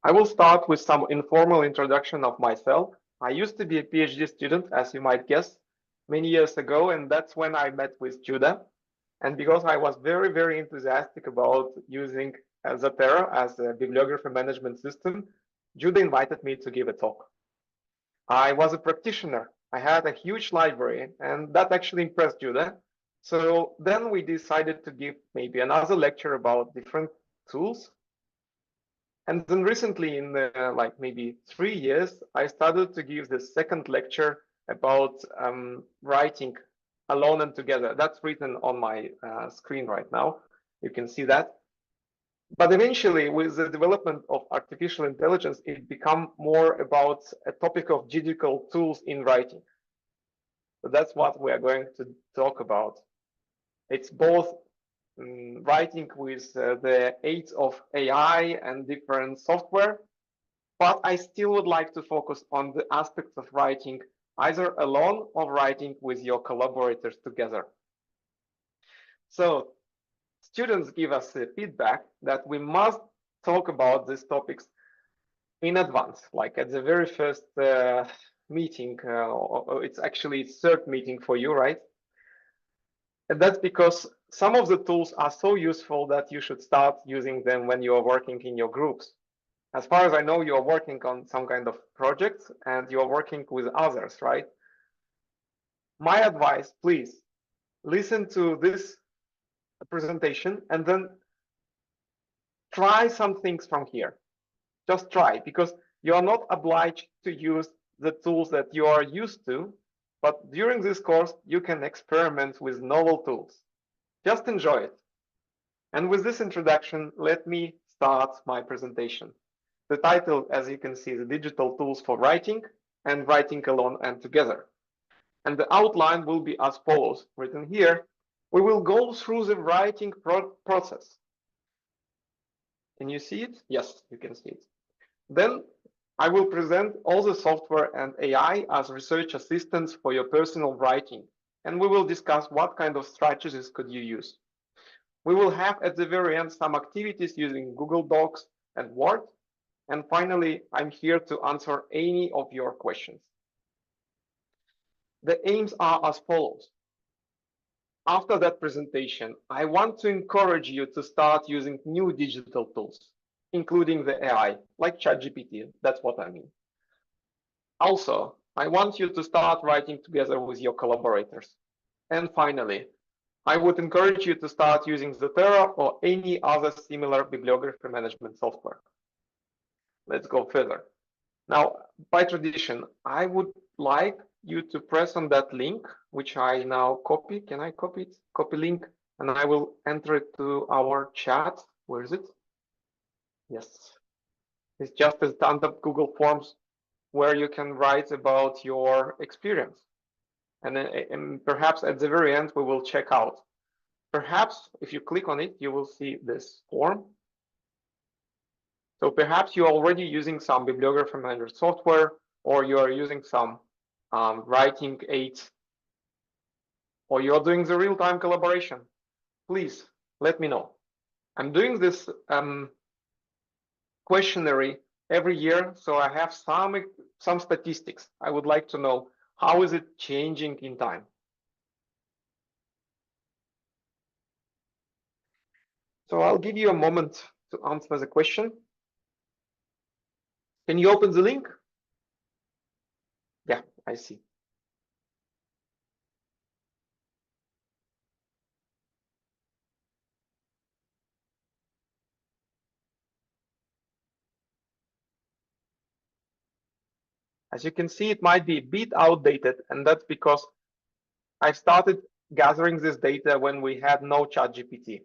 I will start with some informal introduction of myself. I used to be a PhD student, as you might guess, many years ago, and that's when I met with Judah. And because I was very, very enthusiastic about using Zotero as a bibliography management system, Judah invited me to give a talk. I was a practitioner. I had a huge library, and that actually impressed Judah. So then we decided to give maybe another lecture about different tools. And then recently, in like maybe 3 years, I started to give the second lecture about writing alone and together. That's written on my screen right now. You can see that. But eventually, with the development of artificial intelligence, it became more about a topic of digital tools in writing. So that's what we are going to talk about. It's both writing with the aid of AI and different software, but I still would like to focus on the aspects of writing either alone or writing with your collaborators together. So students give us feedback that we must talk about these topics in advance, like at the very first meeting. It's actually third meeting for you, right? And that's because some of the tools are so useful that you should start using them when you are working in your groups. As far as I know, you're working on some kind of project and you're working with others, right? My advice, please listen to this presentation and then try some things from here. Just try, because you are not obliged to use the tools that you are used to, but during this course, you can experiment with novel tools. Just enjoy it. And with this introduction, let me start my presentation. The title, as you can see, is Digital Tools for Writing and Writing Alone and Together. And the outline will be as follows, written here. We will go through the writing process. Can you see it? Yes, you can see it. Then I will present all the software and AI as research assistants for your personal writing. And we will discuss what kind of strategies could you use. We will have at the very end some activities using Google Docs and Word. And finally, I'm here to answer any of your questions. The aims are as follows. After that presentation, I want to encourage you to start using new digital tools, including the AI, like ChatGPT. That's what I mean. Also, I want you to start writing together with your collaborators. And finally, I would encourage you to start using Zotero or any other similar bibliography management software. Let's go further. Now, by tradition, I would like you to press on that link, which I now copy. Can I copy it? Copy link, and I will enter it to our chat. Where is it? Yes. It's just a standard Google Forms where you can write about your experience. And perhaps at the very end, we will check out. Perhaps if you click on it, you will see this form. So perhaps you're already using some bibliography manager software, or you are using some writing aids, or you're doing the real-time collaboration. Please let me know. I'm doing this questionnaire every year, so I have some statistics. I would like to know, how is it changing in time? So I'll give you a moment to answer the question. Can you open the link? Yeah, I see. As you can see, it might be a bit outdated, and that's because I started gathering this data when we had no ChatGPT.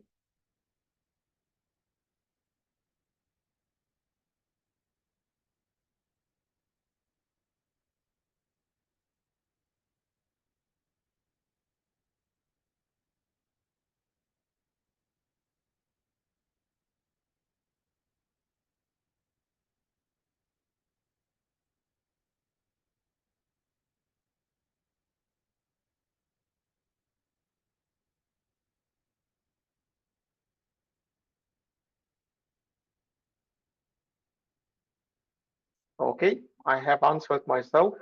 Okay, I have answered myself.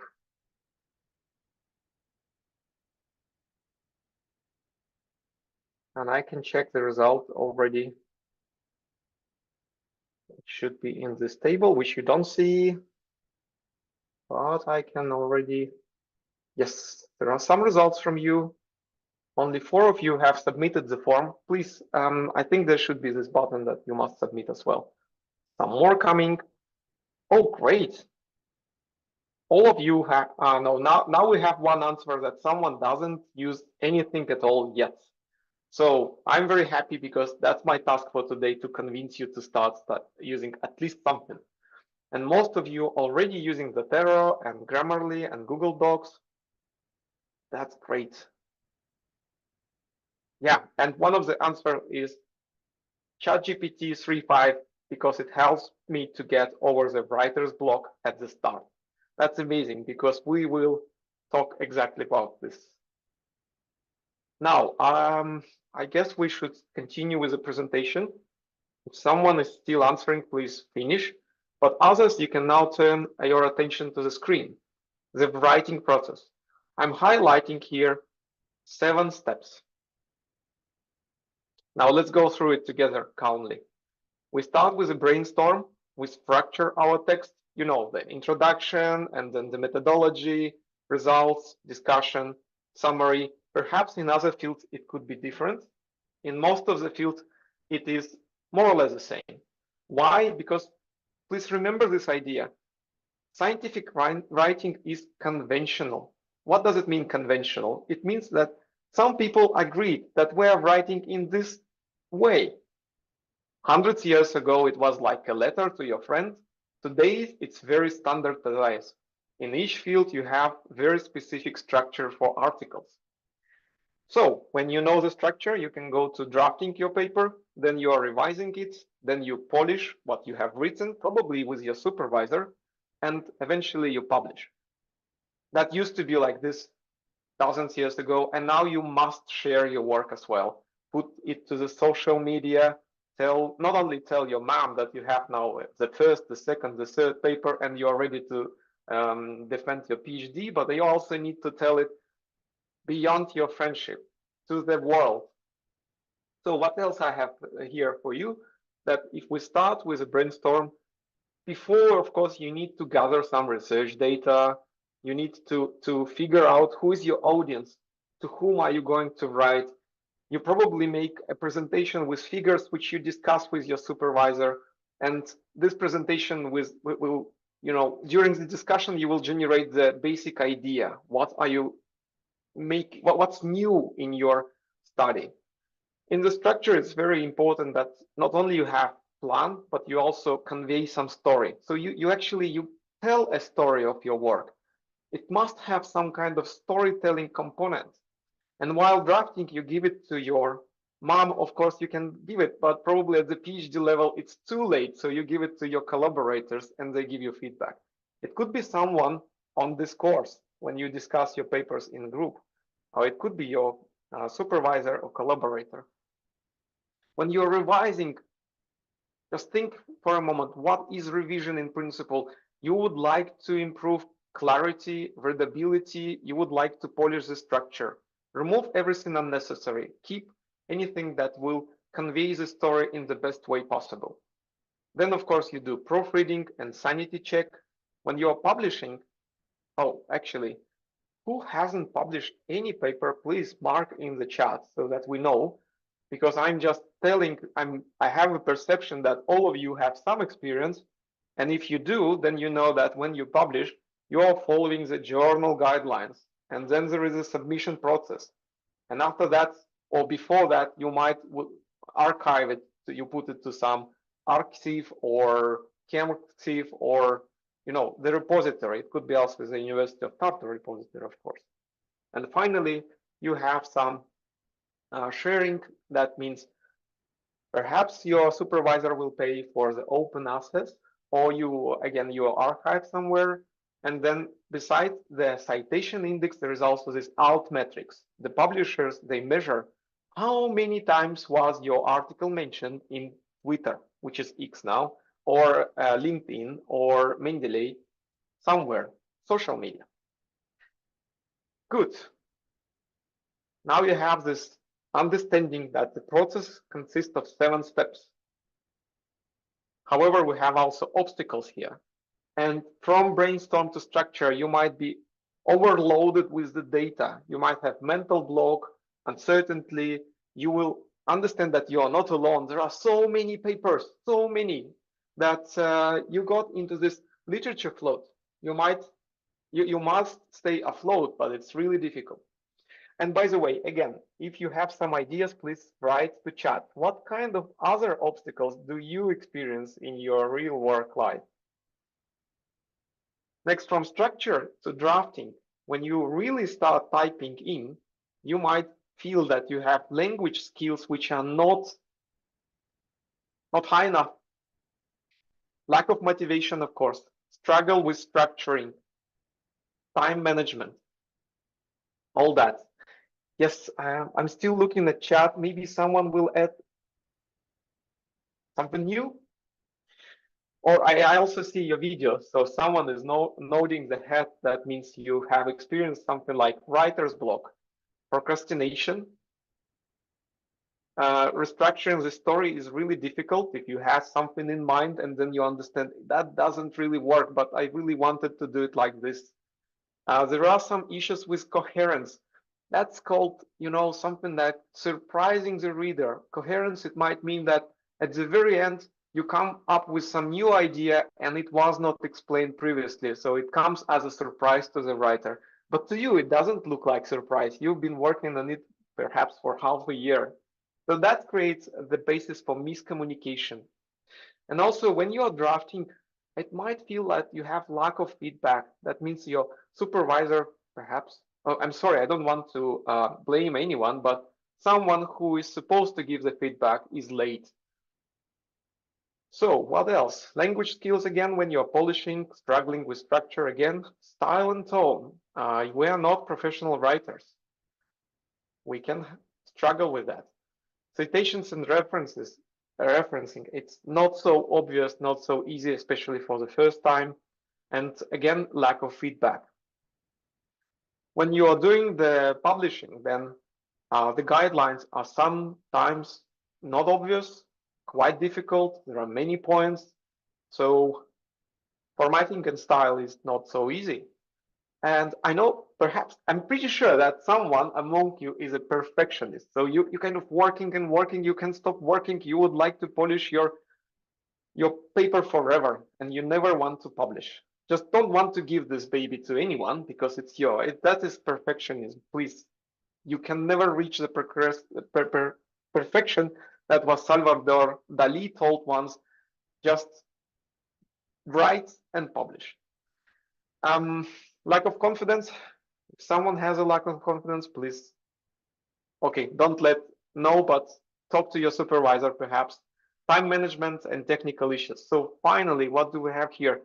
And I can check the result already. It should be in this table, which you don't see, but I can already. Yes, there are some results from you. Only 4 of you have submitted the form. Please, I think there should be this button that you must submit as well. Some more coming. Oh, great. All of you have, no, now we have one answer that someone doesn't use anything at all yet. So I'm very happy because that's my task for today, to convince you to start using at least something. And most of you already using the Zotero and Grammarly and Google Docs. That's great. Yeah, and one of the answer is ChatGPT 3.5 because it helps me to get over the writer's block at the start. That's amazing because we will talk exactly about this. Now, I guess we should continue with the presentation. If someone is still answering, please finish. But others, you can now turn your attention to the screen, the writing process. I'm highlighting here 7 steps. Now let's go through it together calmly. We start with a brainstorm. We structure our text, you know, the introduction and then the methodology, results, discussion, summary. Perhaps in other fields it could be different. In most of the fields, it is more or less the same. Why? Because please remember this idea. Scientific writing is conventional. What does it mean, conventional? It means that some people agreed that we are writing in this way. Hundreds of years ago, it was like a letter to your friend. Today, it's very standardized. In each field, you have very specific structure for articles. So when you know the structure, you can go to drafting your paper, then you are revising it, then you polish what you have written, probably with your supervisor, and eventually you publish. That used to be like this thousands of years ago, and now you must share your work as well. Put it to the social media, not only tell your mom that you have now the first, the second, the third paper, and you're ready to defend your PhD, but you also need to tell it beyond your friendship to the world. So what else I have here for you? That if we start with a brainstorm, before, of course, you need to gather some research data. You need to figure out who is your audience, to whom are you going to write. You probably make a presentation with figures which you discuss with your supervisor, and this presentation will, you know, during the discussion you will generate the basic idea. What are you what's new in your study? In the structure, it's very important that not only you have plan, but you also convey some story. So you actually tell a story of your work. It must have some kind of storytelling component. And while drafting, you give it to your mom. Of course, you can give it, but probably at the PhD level, it's too late. So you give it to your collaborators and they give you feedback. It could be someone on this course when you discuss your papers in group, or it could be your supervisor or collaborator. When you're revising, just think for a moment, what is revision in principle? You would like to improve clarity, readability, you would like to polish the structure. Remove everything unnecessary. Keep anything that will convey the story in the best way possible. Then, of course, you do proofreading and sanity check. When you are publishing, oh, actually, who hasn't published any paper, please mark in the chat so that we know, because I'm just telling, I have a perception that all of you have some experience. And if you do, then you know that when you publish, you are following the journal guidelines. And then there is a submission process. And after that, or before that, you might archive it. So you put it to some archive or ChemArchive or, you know, the repository. It could be also the University of Tartu repository, of course. And finally, you have some sharing. That means perhaps your supervisor will pay for the open access, or you archive somewhere. And then besides the citation index, there is also this alt metrics. The publishers, they measure how many times was your article mentioned in Twitter, which is X now, or LinkedIn or Mendeley, somewhere, social media. Good. Now you have this understanding that the process consists of 7 steps. However, we have also obstacles here. And from brainstorm to structure, you might be overloaded with the data. You might have mental block, uncertainty. You will understand that you are not alone. There are so many papers, so many, that you got into this literature float. You must stay afloat, but it's really difficult. And by the way, again, if you have some ideas, please write to chat. What kind of other obstacles do you experience in your real work life? Next, from structure to drafting, when you really start typing in, you might feel that you have language skills which are not high enough. Lack of motivation, of course, struggle with structuring, time management, all that. Yes, I'm still looking at chat. Maybe someone will add something new. Or I also see your video. So someone is nodding the head. That means you have experienced something like writer's block, procrastination. Restructuring the story is really difficult if you have something in mind and then you understand that doesn't really work, but I really wanted to do it like this. There are some issues with coherence. That's called, something that surprising the reader. Coherence, it might mean that at the very end, you come up with some new idea and it was not explained previously. So it comes as a surprise to the writer. But to you, it doesn't look like surprise. You've been working on it perhaps for half a year. So that creates the basis for miscommunication. And also when you are drafting, it might feel like you have lack of feedback. That means your supervisor, perhaps, I'm sorry, I don't want to blame anyone, but someone who is supposed to give the feedback is late. So what else? Language skills again, when you're polishing, struggling with structure again, style and tone. We are not professional writers. We can struggle with that. Citations and referencing, it's not so obvious, not so easy, especially for the first time. And again, lack of feedback. When you are doing the publishing, then the guidelines are sometimes not obvious, quite difficult. There are many points. So formatting and style is not so easy. And I know, perhaps, I'm pretty sure that someone among you is a perfectionist. So you kind of working and working, you can't stop working. You would like to polish your paper forever and you never want to publish. Just don't want to give this baby to anyone because it's yours. That is perfectionism. Please, you can never reach the perfection that was Salvador Dali told once. Just write and publish. Lack of confidence. If someone has a lack of confidence, please, okay, don't let know, but talk to your supervisor perhaps. Time management and technical issues. So finally, what do we have here?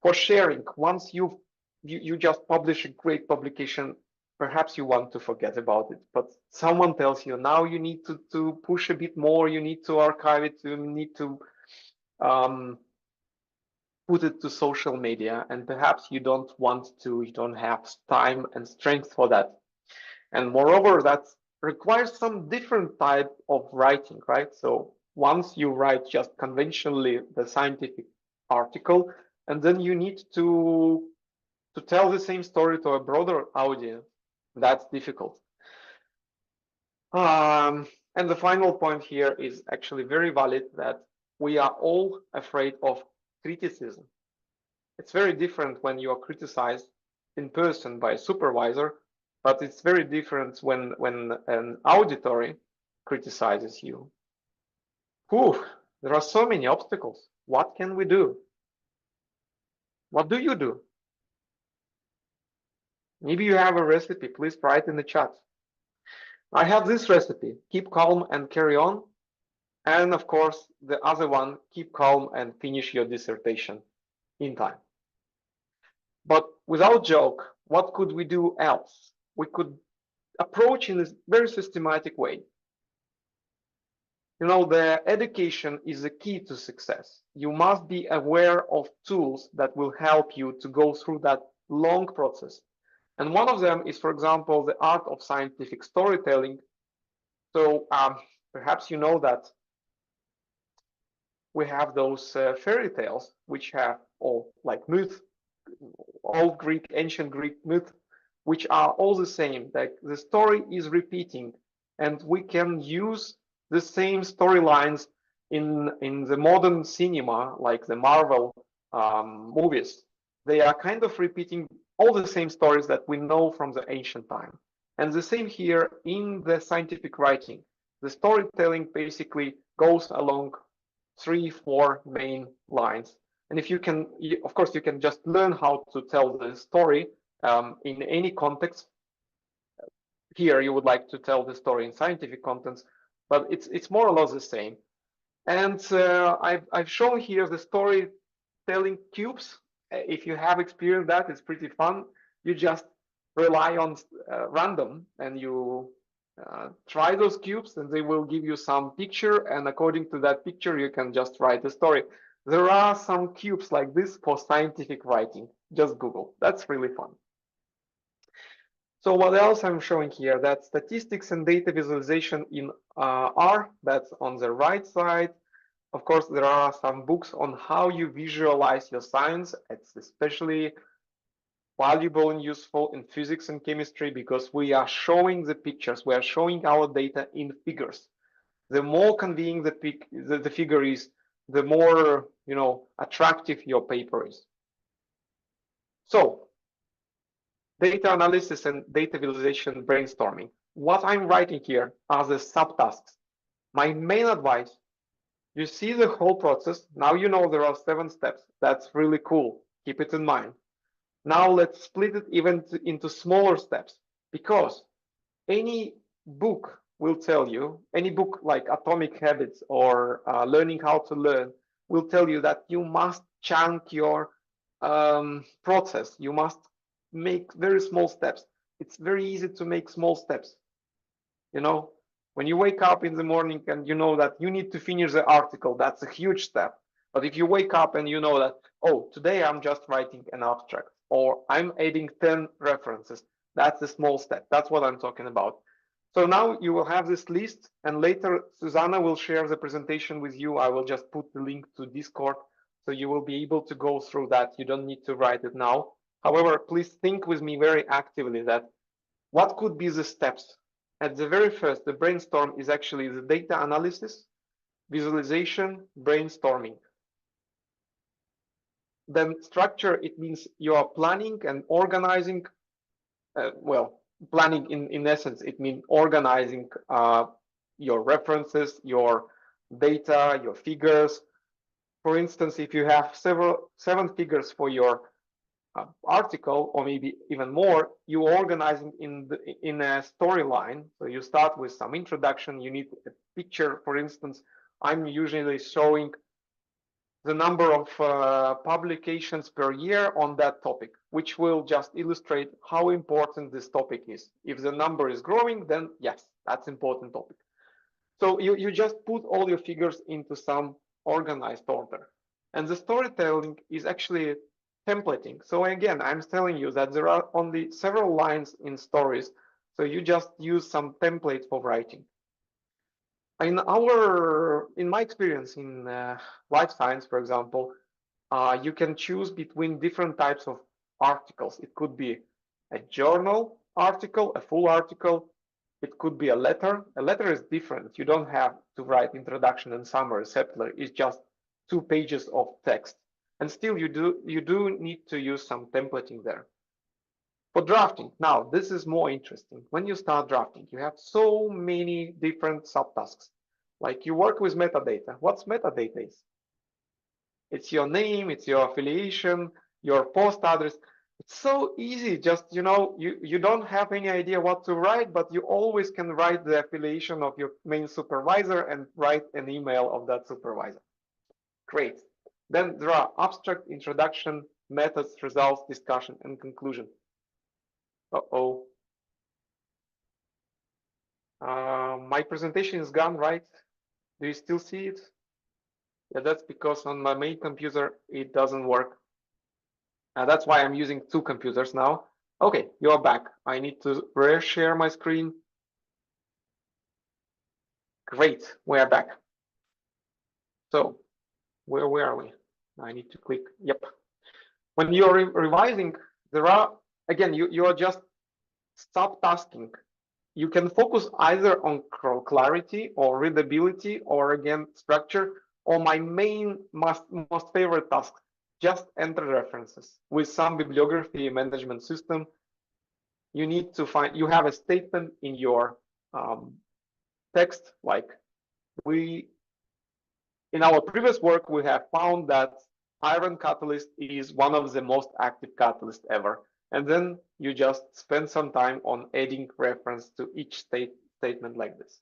For sharing, once you just publish a great publication, perhaps you want to forget about it, but someone tells you now you need to push a bit more, you need to archive it, you need to put it to social media, and perhaps you don't want to, you don't have time and strength for that. And moreover, that requires some different type of writing, right? So once you write just conventionally the scientific article, and then you need to tell the same story to a broader audience. That's difficult. And the final point here is actually very valid, that we are all afraid of criticism. It's very different when you are criticized in person by a supervisor, but it's very different when an auditory criticizes you. Whew, there are so many obstacles. What can we do? What do you do? Maybe you have a recipe. Please write in the chat. I have this recipe: keep calm and carry on. And of course, the other one, keep calm and finish your dissertation in time. But without joke, what could we do else? We could approach in a very systematic way. You know, the education is the key to success. You must be aware of tools that will help you to go through that long process. And one of them is, for example, the art of scientific storytelling. So perhaps you know that we have those fairy tales, which have all like myth, old Greek, ancient Greek myth, which are all the same. Like the story is repeating, and we can use the same storylines in the modern cinema, like the Marvel movies. They are kind of repeating all the same stories that we know from the ancient time. And the same here in the scientific writing. The storytelling basically goes along 3, 4 main lines. And if you can, of course, you can just learn how to tell the story in any context. Here, you would like to tell the story in scientific contents, but it's more or less the same. And I've shown here the storytelling cubes. If you have experienced that, it's pretty fun. You just rely on random, and you try those cubes, and they will give you some picture, and according to that picture, you can just write a story. There are some cubes like this for scientific writing. Just Google. That's really fun. So what else I'm showing here? That statistics and data visualization in R, that's on the right side. Of course, there are some books on how you visualize your science. It's especially valuable and useful in physics and chemistry because we are showing the pictures, we are showing our data in figures. The more convenient the figure is, the more attractive your paper is. So, data analysis and data visualization brainstorming. What I'm writing here are the subtasks. My main advice, you see the whole process. Now you know there are 7 steps. That's really cool. Keep it in mind. Now let's split it even into smaller steps, because any book will tell you, any book like Atomic Habits or Learning How to Learn will tell you that you must chunk your process. You must make very small steps. It's very easy to make small steps. You know, when you wake up in the morning and you know that you need to finish the article, that's a huge step. But if you wake up and you know that, oh, today I'm just writing an abstract, or I'm adding 10 references, that's a small step. That's what I'm talking about. So now you will have this list, and later Susanna will share the presentation with you. I will just put the link to Discord, so you will be able to go through that. You don't need to write it now. However, please think with me very actively that what could be the steps? At the very first, the brainstorm is actually the data analysis, visualization, brainstorming. Then structure, it means you are planning and organizing. Planning in essence, it means organizing your references, your data, your figures. For instance, if you have 7 figures for your article, or maybe even more, you organize in a storyline. So you start with some introduction. You need a picture. For instance, I'm usually showing the number of publications per year on that topic, which will just illustrate how important this topic is. If the number is growing, then yes, that's important topic. So you just put all your figures into some organized order. And the storytelling is actually templating. So again, I'm telling you that there are only several lines in stories. So you just use some templates for writing. In my experience in life science, for example, you can choose between different types of articles. It could be a journal article, a full article. It could be a letter. A letter is different. You don't have to write introduction and summary. Separate is just 2 pages of text. And still you do need to use some templating there. For drafting, now this is more interesting. When you start drafting, you have so many different subtasks. Like you work with metadata. What's metadata is? It's your name, it's your affiliation, your post address. It's so easy. Just, you don't have any idea what to write, but you always can write the affiliation of your main supervisor and write an email of that supervisor. Great. Then there are abstract, introduction, methods, results, discussion, and conclusion. My presentation is gone, right? Do you still see it? Yeah, that's because on my main computer, it doesn't work. That's why I'm using two computers now. Okay, you're back. I need to reshare my screen. Great, we are back. So where are we? I need to click. Yep. When you're revising, there are, again, you are just subtasking. You can focus either on clarity or readability or again structure, or my main most favorite task, just enter references. With some bibliography management system, you need to find, you have a statement in your text, like in our previous work, we have found that iron catalyst is one of the most active catalysts ever. And then you just spend some time on adding reference to each statement like this.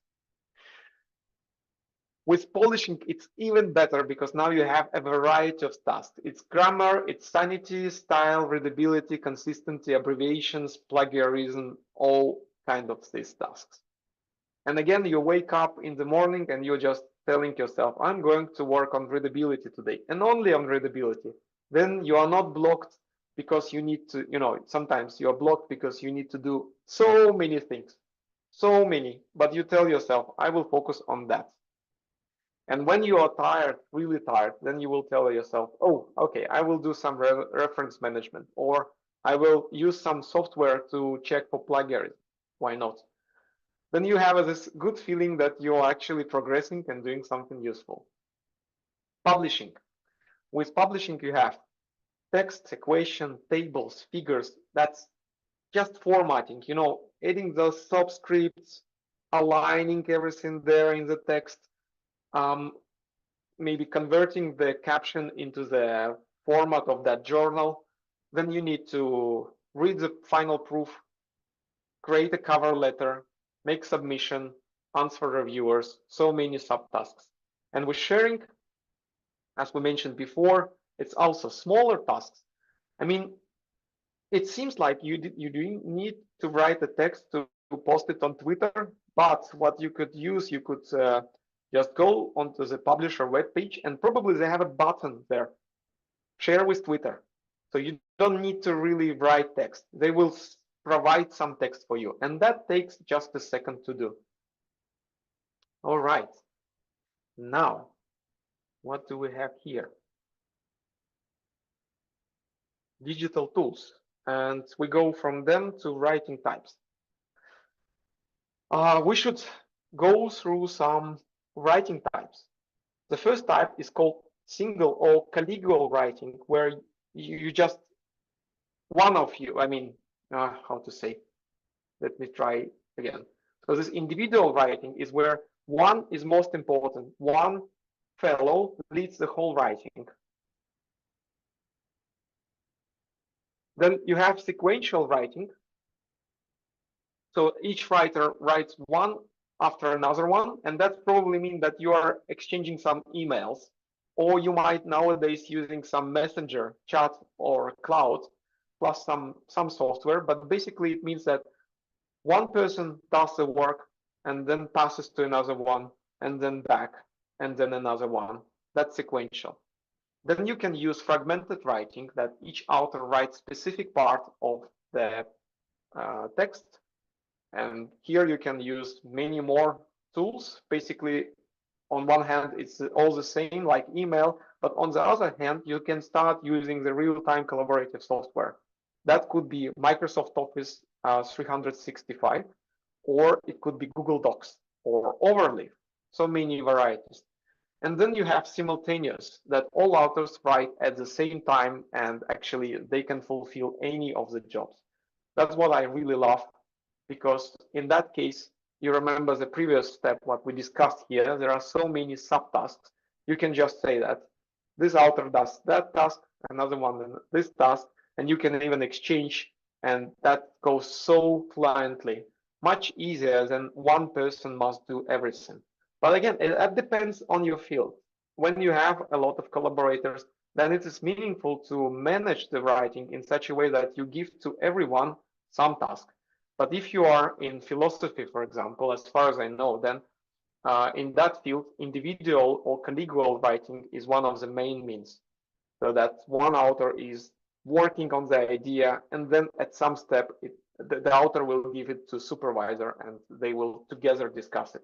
With polishing, it's even better because now you have a variety of tasks. It's grammar, it's sanity, style, readability, consistency, abbreviations, plagiarism, all kind of these tasks. And again, you wake up in the morning and you're just telling yourself, I'm going to work on readability today and only on readability. Then you are not blocked because you need to, sometimes you are blocked because you need to do so many things, so many, but you tell yourself, I will focus on that. And when you are tired, really tired, then you will tell yourself, oh, okay, I will do some reference management, or I will use some software to check for plagiarism. Why not? Then you have this good feeling that you are actually progressing and doing something useful. Publishing. With publishing, you have text, equation, tables, figures. That's just formatting, adding those subscripts, aligning everything there in the text, maybe converting the caption into the format of that journal. Then you need to read the final proof, create a cover letter, make submission, answer reviewers, so many subtasks. And with sharing, as we mentioned before, it's also smaller tasks. I mean, it seems like you do need to write a text to post it on Twitter, but what you could use, you could just go onto the publisher webpage and probably they have a button there, share with Twitter. So you don't need to really write text. They will provide some text for you, and that takes just a second to do. All right. Now, what do we have here? Digital tools, and we go from them to writing types. We should go through some writing types. The first type is called single or collegial writing, where you just, one of you, how to say, let me try again. So this individual writing is where one is most important. One fellow leads the whole writing. Then you have sequential writing. So each writer writes one after another one, and that probably means that you are exchanging some emails, or you might nowadays using some messenger, chat, or cloud, plus some software. But basically it means that one person does the work and then passes to another one, and then back, and then another one. That's sequential. Then you can use fragmented writing, that each author writes specific part of the text. And here you can use many more tools. Basically, on one hand, it's all the same like email, but on the other hand, you can start using the real-time collaborative software. That could be Microsoft Office 365, or it could be Google Docs or Overleaf, so many varieties. And then you have simultaneous, that all authors write at the same time, and actually they can fulfill any of the jobs. That's what I really love, because in that case, you remember the previous step, what we discussed here, there are so many subtasks. You can just say that this author does that task, another one this task, and you can even exchange, and that goes so fluently, much easier than one person must do everything. But again, that depends on your field. When you have a lot of collaborators, then it is meaningful to manage the writing in such a way that you give to everyone some task. But if you are in philosophy, for example, as far as I know, then in that field, individual or collegial writing is one of the main means. So that one author is working on the idea, and then at some step, the author will give it to supervisor, and they will together discuss it.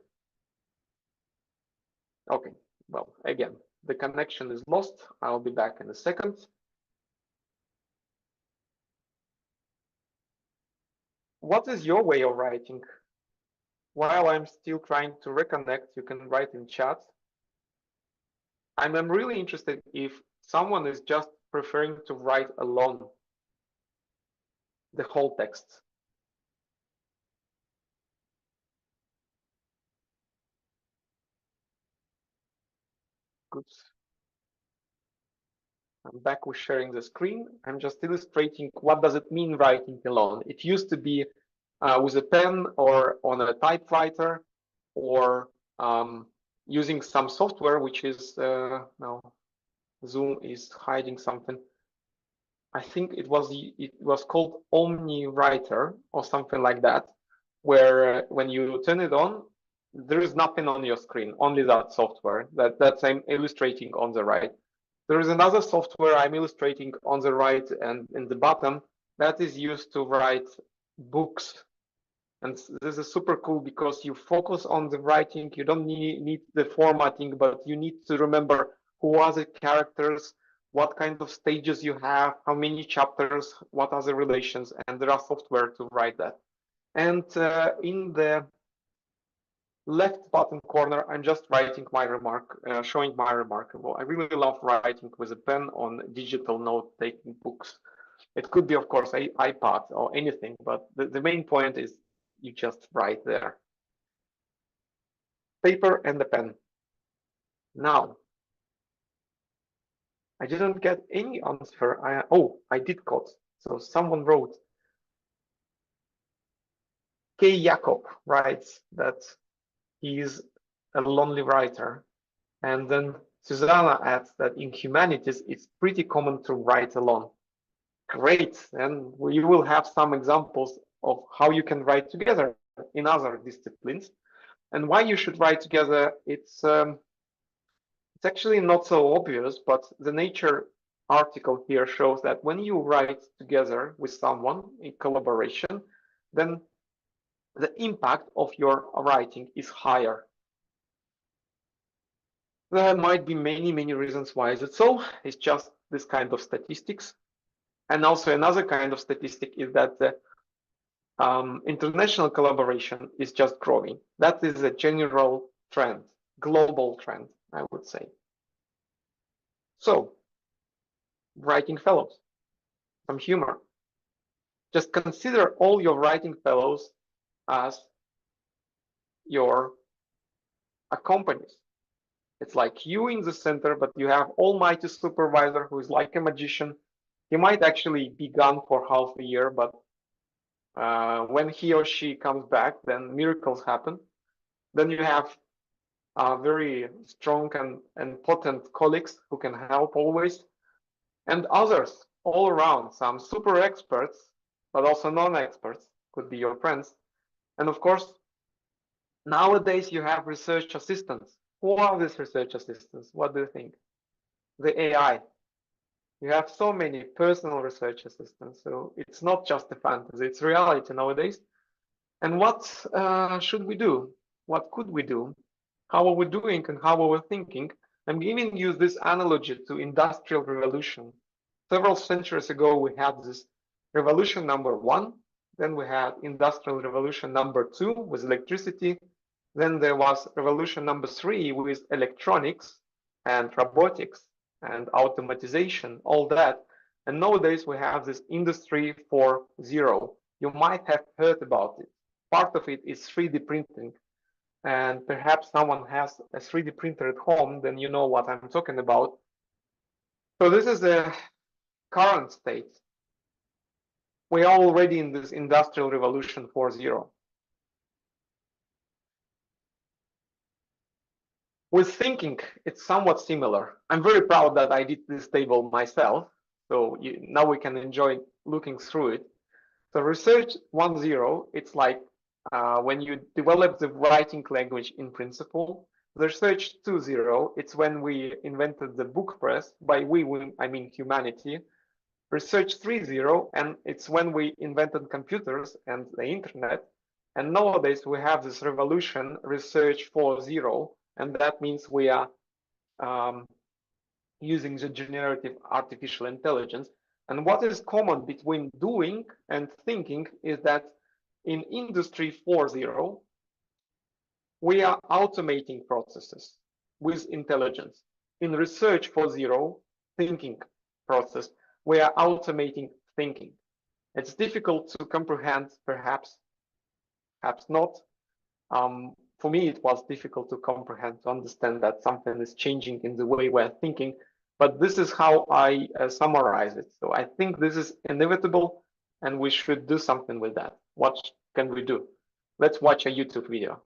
Okay, well, again, the connection is lost. I'll be back in a second. What is your way of writing? While I'm still trying to reconnect, you can write in chat. I'm really interested if someone is just preferring to write alone the whole text. Good. I'm back with sharing the screen. I'm just illustrating what does it mean writing alone. It used to be with a pen or on a typewriter, or using some software, which is now Zoom is hiding something. I think it was called Omni Writer or something like that, where when you turn it on, there is nothing on your screen, only that software that I'm illustrating on the right. There is another software I'm illustrating on the right and in the bottom that is used to write books. And this is super cool because you focus on the writing. You don't need the formatting, but you need to remember who are the characters, what kind of stages you have, how many chapters, what are the relations, and there are software to write that. And in the left bottom corner, I'm just writing my remark, showing my remark. Well, I really love writing with a pen on digital note-taking books. It could be, of course, iPad or anything, but the main point is you just write there. Paper and a pen. Now, I didn't get any answer. I did got. So someone wrote. K. Jakob writes that he is a lonely writer. And then Susanna adds that in humanities, it's pretty common to write alone. Great. And we will have some examples of how you can write together in other disciplines. And why you should write together, it's actually not so obvious, but the Nature article here shows that when you write together with someone in collaboration, then the impact of your writing is higher. There might be many reasons why is it so. It's just this kind of statistics. And also another kind of statistic is that the international collaboration is just growing. That is a general trend, global trend, I would say. So, writing fellows, some humor. Just consider all your writing fellows as your accompanist. It's like you in the center, but you have almighty supervisor who is like a magician. He might actually be gone for half a year, but when he or she comes back, then miracles happen. Then you have very strong and potent colleagues who can help always, and others all around, some super experts, but also non-experts, could be your friends. And of course, nowadays you have research assistants. Who are these research assistants? What do you think? The AI. You have so many personal research assistants, so it's not just a fantasy, it's reality nowadays. And what should we do? What could we do? How are we doing and how are we thinking? I'm giving you this analogy to Industrial Revolution. Several centuries ago, we had this revolution number 1. Then we had Industrial Revolution number 2 with electricity. Then there was revolution number 3 with electronics and robotics and automatization, all that. And nowadays we have this Industry 4.0. You might have heard about it. Part of it is 3D printing. And perhaps someone has a 3D printer at home, then you know what I'm talking about. So this is the current state. We are already in this Industrial Revolution 4.0. With thinking, it's somewhat similar. I'm very proud that I did this table myself. So now we can enjoy looking through it. So research 1.0, it's like when you develop the writing language in principle. The Research 2.0, it's when we invented the book press. By we I mean humanity. Research 3.0, and it's when we invented computers and the internet. And nowadays we have this revolution, Research 4.0, and that means we are using the generative artificial intelligence. And what is common between doing and thinking is that in Industry 4.0, we are automating processes with intelligence. In Research 4.0, thinking process, we are automating thinking. It's difficult to comprehend, perhaps not. For me, it was difficult to comprehend, to understand that something is changing in the way we're thinking, but this is how I summarize it. So I think this is inevitable and we should do something with that. What can we do? Let's watch a YouTube video.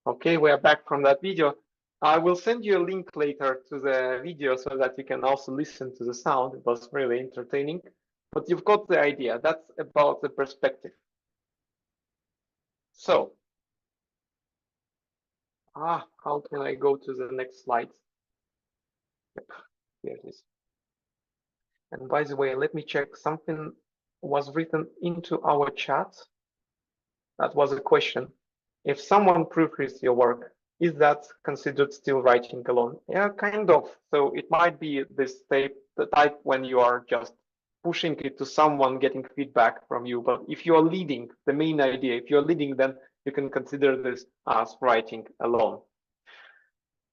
Okay, we are back from that video. I will send you a link later to the video so that you can also listen to the sound. It was really entertaining, but you've got the idea. That's about the perspective. So, how can I go to the next slide? Yep, here it is. And by the way, let me check, something was written into our chat. That was a question. If someone proofreads your work, is that considered still writing alone? Yeah, kind of. So it might be this type, the type when you are just pushing it to someone, getting feedback from you. But if you're leading the main idea, if you're leading, then you can consider this as writing alone.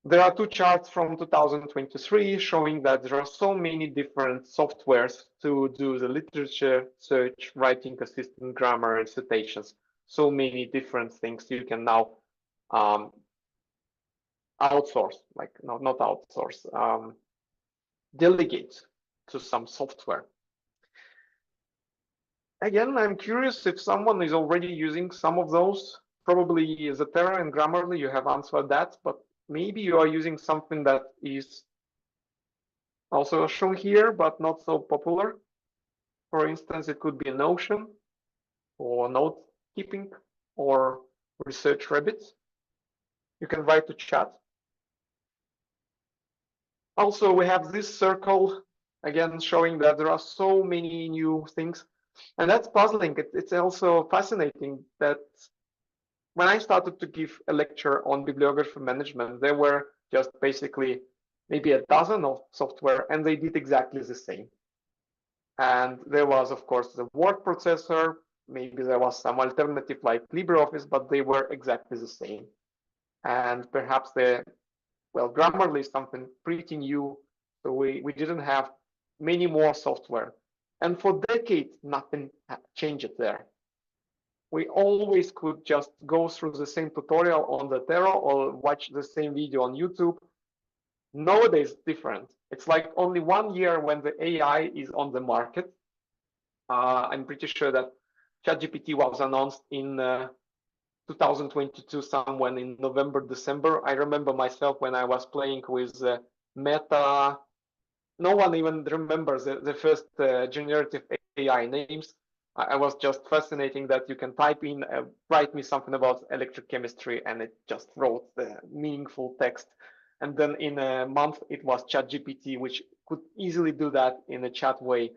There are two charts from 2023 showing that there are so many different softwares to do the literature search, writing assistant, grammar, and citations. So many different things you can now outsource, like not outsource, delegate to some software. Again, I'm curious if someone is already using some of those. Probably Zotero and Grammarly, you have answered that, but maybe you are using something that is also shown here, but not so popular. For instance, it could be Notion or note keeping or Research Rabbit. You can write to chat. Also, we have this circle, again, showing that there are so many new things. And that's puzzling. It's also fascinating that when I started to give a lecture on bibliography management, there were just basically maybe a dozen of software, and they did exactly the same. And there was, of course, the word processor. Maybe there was some alternative like LibreOffice, but they were exactly the same. And perhaps Grammarly is something pretty new. So we didn't have many more software. And for decades, nothing changed there. We always could just go through the same tutorial on the Zotero or watch the same video on YouTube. Nowadays, it's different. It's like only 1 year when the AI is on the market. I'm pretty sure that ChatGPT was announced in 2022, somewhere in November, December. I remember myself when I was playing with Meta. No one even remembers the first generative AI names. I was just fascinating that you can type in, write me something about electrochemistry, and it just wrote the meaningful text. And then in a month, it was ChatGPT, which could easily do that in a chat way.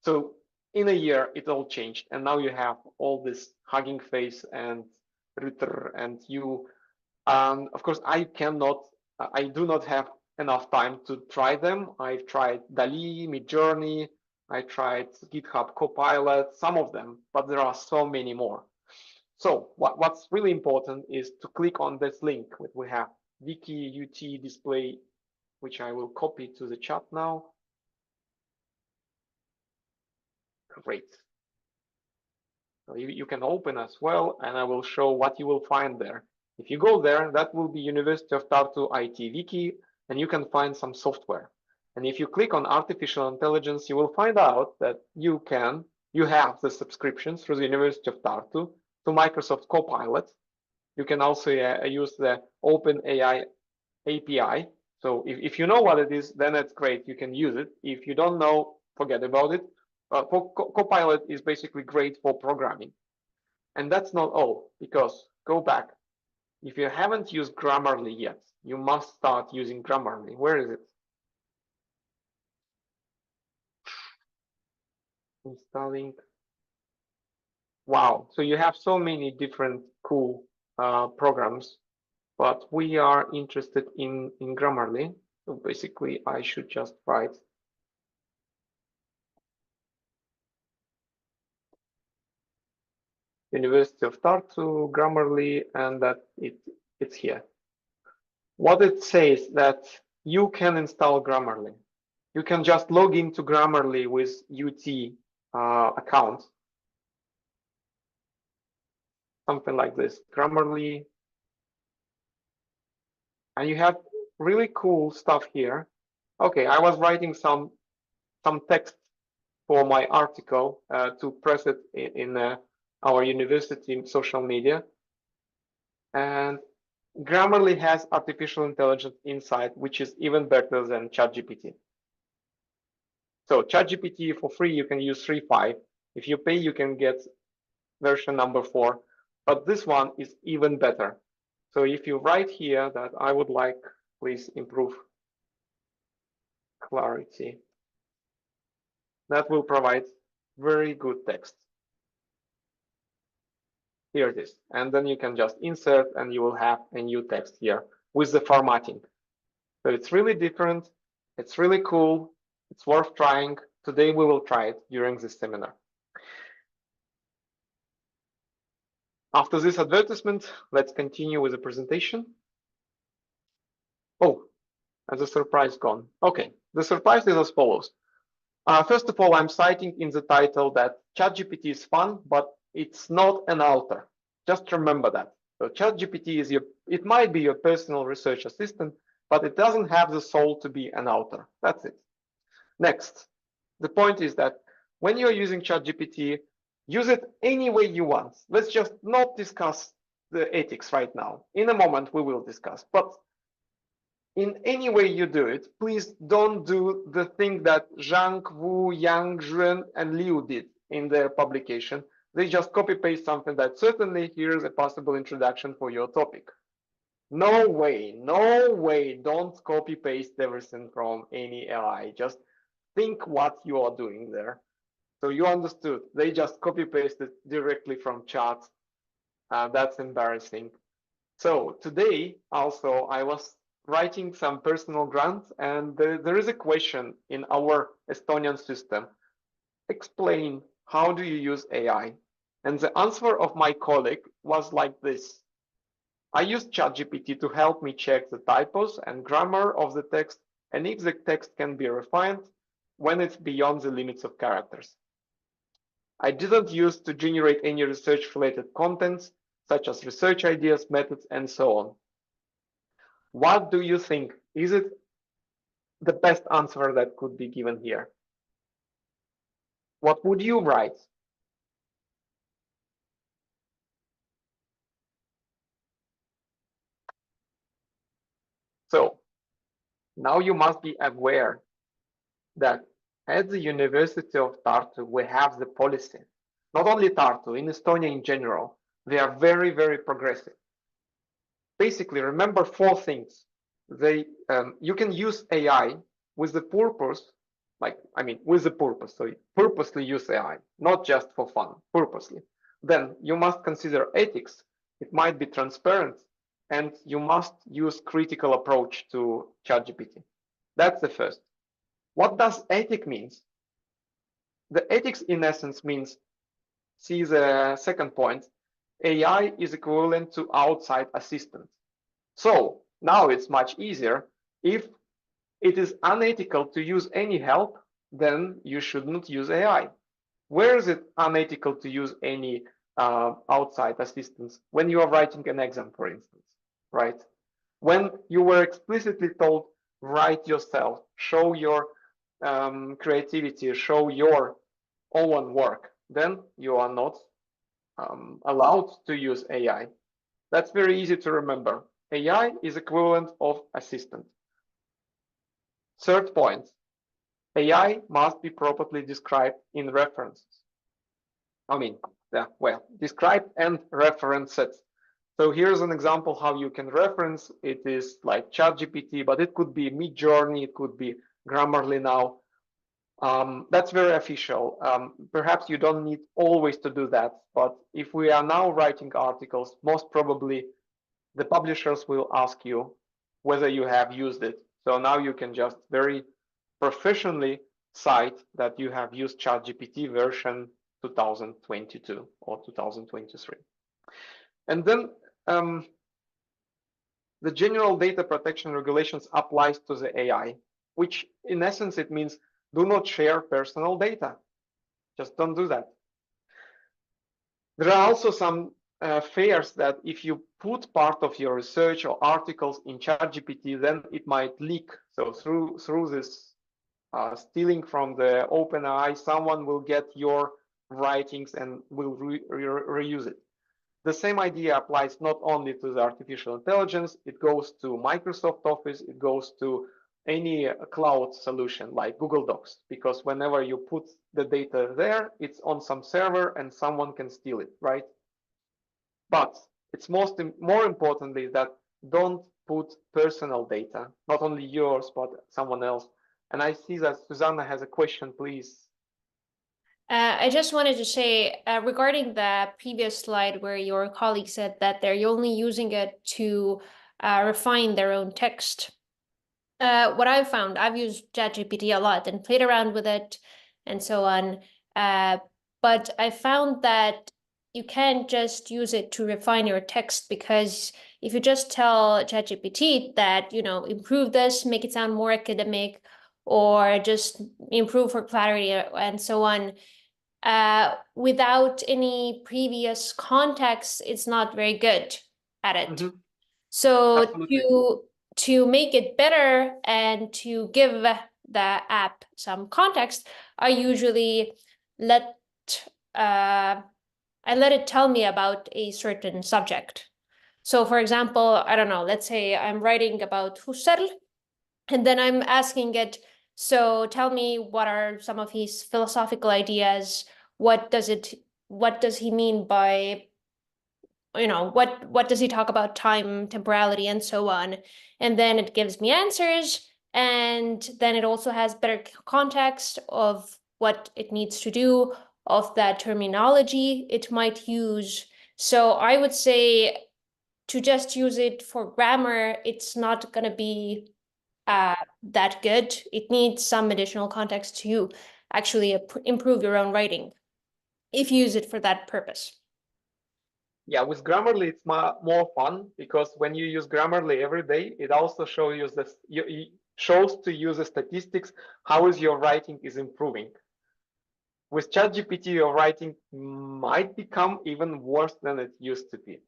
So in a year, it all changed. And now you have all this Hugging Face and Ritter and you. Of course, I do not have enough time to try them. I've tried DALL-E, Midjourney, I tried GitHub Copilot, some of them, but there are so many more. So what's really important is to click on this link. We have Wiki UT display, which I will copy to the chat now. Great. So you can open as well, and I will show what you will find there. If you go there, that will be University of Tartu IT Wiki, and you can find some software. And if you click on artificial intelligence, you will find out that you have the subscription through the University of Tartu to Microsoft Copilot. You can also use the OpenAI API. So if you know what it is, then it's great. You can use it. If you don't know, forget about it. Copilot is basically great for programming. And that's not all, because go back. If you haven't used Grammarly yet, you must start using Grammarly. Where is it? Installing. Wow. So you have so many different cool programs, but we are interested in Grammarly. So basically, I should just write University of Tartu, Grammarly, and that it's here. What it says that you can install Grammarly. You can just log into Grammarly with UT account. Something like this, Grammarly. And you have really cool stuff here. Okay, I was writing some text for my article to press it in our university social media. And Grammarly has artificial intelligence inside, which is even better than ChatGPT. So ChatGPT for free, you can use 3.5. If you pay, you can get version number 4. But this one is even better. So if you write here that I would like, please improve clarity, that will provide very good text. Here it is. And then you can just insert and you will have a new text here with the formatting. So it's really different. It's really cool. It's worth trying. Today we will try it during this seminar. After this advertisement, let's continue with the presentation. Oh, and the surprise gone. Okay, the surprise is as follows. First of all, I'm citing in the title that ChatGPT is fun, but it's not an author. Just remember that. So ChatGPT is it might be your personal research assistant, but it doesn't have the soul to be an author. That's it. Next, the point is that when you're using ChatGPT, use it any way you want. Let's just not discuss the ethics right now. In a moment, we will discuss. But in any way you do it, please don't do the thing that Zhang, Wu, Yang, Zhuan, and Liu did in their publication. They just copy-paste something that certainly here's a possible introduction for your topic. No way, no way, don't copy-paste everything from any AI. Just think what you are doing there. So you understood. They just copy-pasted directly from chat. That's embarrassing. So today also I was writing some personal grants, and there is a question in our Estonian system. Explain, how do you use AI? And the answer of my colleague was like this. I use ChatGPT to help me check the typos and grammar of the text, and if the text can be refined when it's beyond the limits of characters. I didn't use to generate any research-related contents, such as research ideas, methods, and so on. What do you think? Is it the best answer that could be given here? What would you write? So now you must be aware that at the University of Tartu, we have the policy. Not only Tartu, in Estonia in general, they are very, very progressive. Basically, remember four things. You can use AI with the purpose, with the purpose. So purposely use AI, not just for fun, purposely. Then you must consider ethics. It might be transparent, and you must use critical approach to ChatGPT. That's the first. What does ethic means? The ethics in essence means, see the second point, AI is equivalent to outside assistant. So now it's much easier. If it is unethical to use any help, then you should not use AI. Where is it unethical to use any outside assistance? When you are writing an exam, for instance, right? When you were explicitly told, write yourself, show your creativity, show your own work, then you are not allowed to use AI. That's very easy to remember. AI is equivalent of assistant. Third point, AI must be properly described in references. Described and referenced. So here's an example how you can reference. It is like ChatGPT, but it could be Midjourney, it could be Grammarly now. That's very official. Perhaps you don't need always to do that, but if we are now writing articles, most probably the publishers will ask you whether you have used it. So now you can just very professionally cite that you have used ChatGPT version 2022 or 2023. And then the general data protection regulations applies to the AI, which in essence, it means do not share personal data. Just don't do that. There are also some fears that if you put part of your research or articles in ChatGPT, then it might leak. So through this stealing from the OpenAI, someone will get your writings and will reuse it. The same idea applies not only to the artificial intelligence, it goes to Microsoft Office, it goes to any cloud solution like Google Docs, because whenever you put the data there, it's on some server and someone can steal it, right? But it's more importantly that don't put personal data, not only yours, but someone else. And I see that Susanna has a question, please. I just wanted to say regarding the previous slide where your colleague said that they're only using it to refine their own text. What I've found, I've used ChatGPT a lot and played around with it and so on. But I found that you can't just use it to refine your text, because if you just tell ChatGPT that, improve this, make it sound more academic, or just improve for clarity and so on, without any previous context, it's not very good at it. Mm-hmm. So absolutely. To make it better and to give the app some context, I usually let it tell me about a certain subject. So for example, I don't know, let's say I'm writing about Husserl, and then I'm asking it, so tell me what are some of his philosophical ideas? What does he mean by, what does he talk about time, temporality, and so on? And then it gives me answers, and then it also has better context of what it needs to do, of that terminology it might use. So I would say to just use it for grammar, it's not going to be that good. It needs some additional context to actually improve your own writing if you use it for that purpose. Yeah, with Grammarly, it's more fun, because when you use Grammarly every day, it also shows to you the statistics, how is your writing is improving. With ChatGPT, your writing might become even worse than it used to be.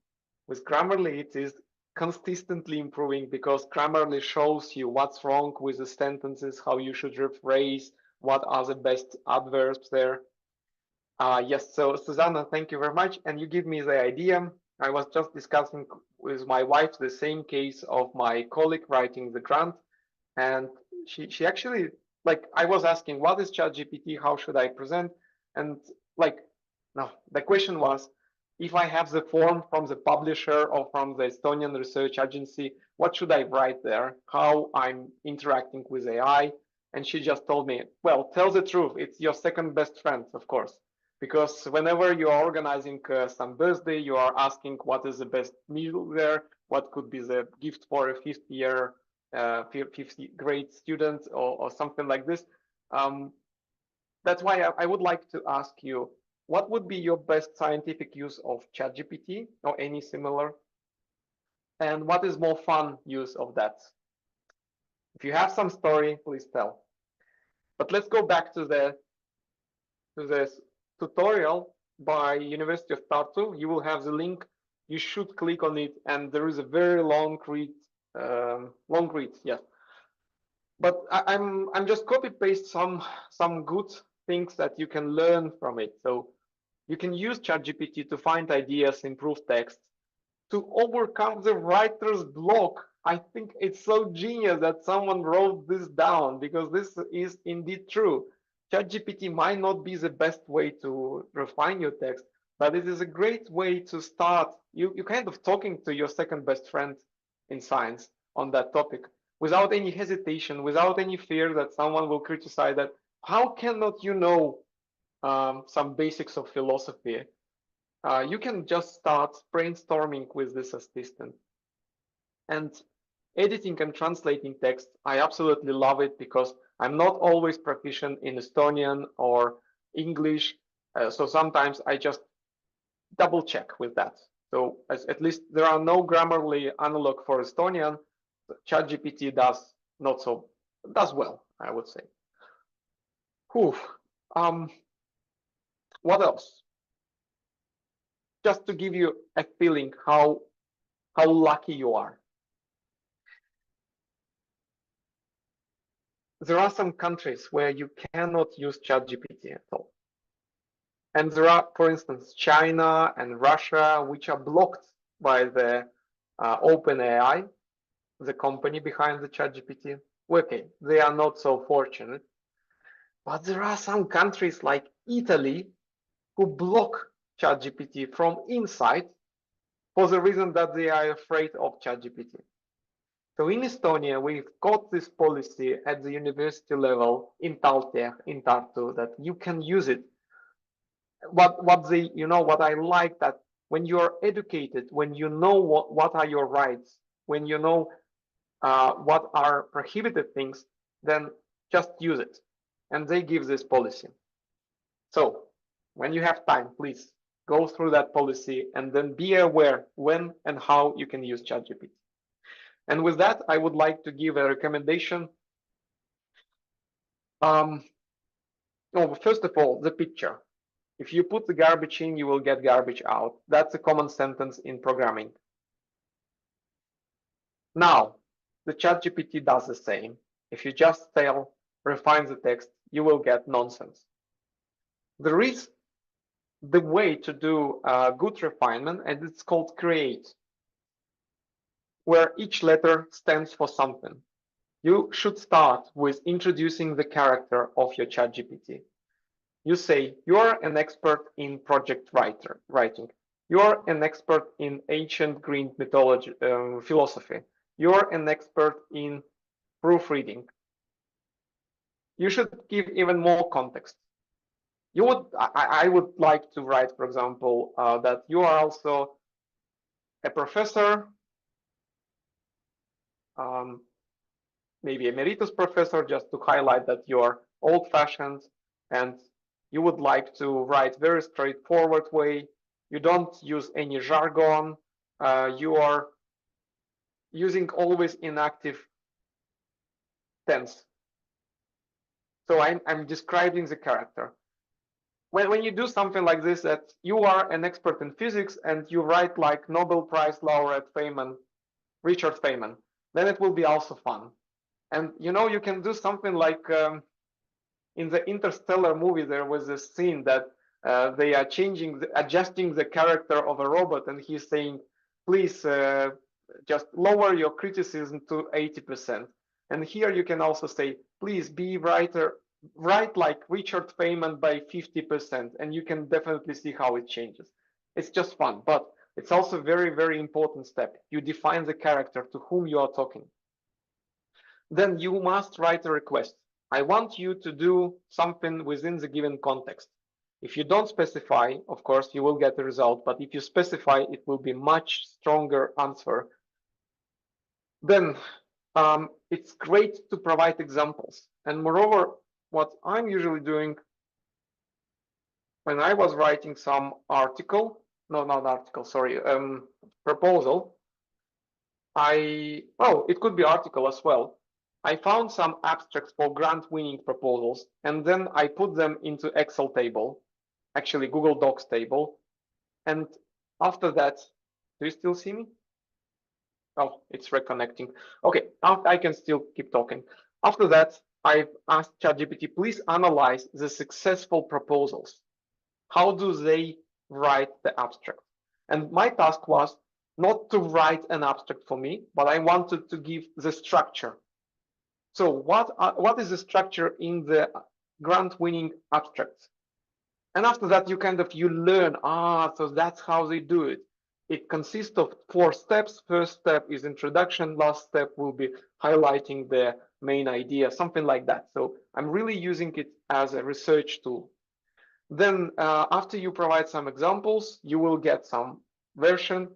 With Grammarly, it is consistently improving, because Grammarly shows you what's wrong with the sentences, how you should rephrase, what are the best adverbs there. Yes, so Susanna, thank you very much. And you give me the idea. I was just discussing with my wife the same case of my colleague writing the grant, and she actually, like, I was asking, what is ChatGPT? How should I present? And like, no, the question was, if I have the form from the publisher or from the Estonian research agency, what should I write there? How I'm interacting with AI? And she just told me, well, tell the truth. It's your second best friend, of course, because whenever you are organizing some birthday, you are asking what is the best meal there, what could be the gift for a fifth year, fifth grade student, or something like this. That's why I would like to ask you, what would be your best scientific use of ChatGPT or any similar? And what is more fun use of that? If you have some story, please tell. But let's go back to this tutorial by University of Tartu. You will have the link. You should click on it, and there is a very long read. Yes. But I'm just copy paste some good things that you can learn from it. So you can use ChatGPT to find ideas, improve text, to overcome the writer's block. I think it's so genius that someone wrote this down, because this is indeed true. ChatGPT might not be the best way to refine your text, but it is a great way to start. You kind of talking to your second best friend in science on that topic without any hesitation, without any fear that someone will criticize that. How cannot you know some basics of philosophy? You can just start brainstorming with this assistant. And editing and translating text, I absolutely love it, because I'm not always proficient in Estonian or English. So sometimes I just double check with that. So at least there are no Grammarly analog for Estonian. ChatGPT does well, I would say. Whew. What else? Just to give you a feeling how lucky you are. There are some countries where you cannot use ChatGPT at all. And there are, for instance, China and Russia, which are blocked by the OpenAI, the company behind the ChatGPT. Okay, they are not so fortunate. But there are some countries like Italy who block ChatGPT from inside for the reason that they are afraid of ChatGPT. So in Estonia, we've got this policy at the university level in Taltech, in Tartu, that you can use it. What I like, that when you are educated, when you know what are your rights, when you know what are prohibited things, then just use it. And they give this policy. So when you have time, please go through that policy and then be aware when and how you can use ChatGPT. And with that, I would like to give a recommendation. First of all, the picture. If you put the garbage in, you will get garbage out. That's a common sentence in programming. Now, the ChatGPT does the same. If you just refine the text, you will get nonsense. There is the way to do good refinement, and it's called create, where each letter stands for something. You should start with introducing the character of your ChatGPT. You say, you're an expert in project writing. You're an expert in ancient Greek mythology, philosophy. You're an expert in proofreading. You should give even more context. I would like to write, for example, that you are also a professor, maybe emeritus professor, just to highlight that you are old-fashioned and you would like to write very straightforward way. You don't use any jargon. You are using always inactive tense. So I'm describing the character. When you do something like this, that you are an expert in physics and you write like Nobel Prize laureate Richard Feynman, then it will be also fun. And you can do something like in the Interstellar movie, there was a scene that They are adjusting the character of a robot, and he's saying, please just lower your criticism to 80%. And here you can also say, please be write like Richard Feynman by 50%, and you can definitely see how it changes. It's just fun, but it's also a very, very important step. You define the character to whom you are talking. Then you must write a request. I want you to do something within the given context. If you don't specify, of course, you will get the result, but if you specify, it will be much stronger answer. Then it's great to provide examples. And moreover, what I'm usually doing when I was writing some article, no, not article, sorry, proposal, it could be article as well. I found some abstracts for grant-winning proposals, and then I put them into Excel table, actually Google Docs table. And after that, do you still see me? Oh, it's reconnecting. Okay, I can still keep talking. After that, I've asked ChatGPT, please analyze the successful proposals. How do they write the abstract? And my task was not to write an abstract for me, but I wanted to give the structure. So what is the structure in the grant-winning abstracts? And after that, you learn, so that's how they do it. It consists of 4 steps. First step is introduction. Last step will be highlighting the main idea, something like that. So I'm really using it as a research tool. Then after you provide some examples, you will get some version.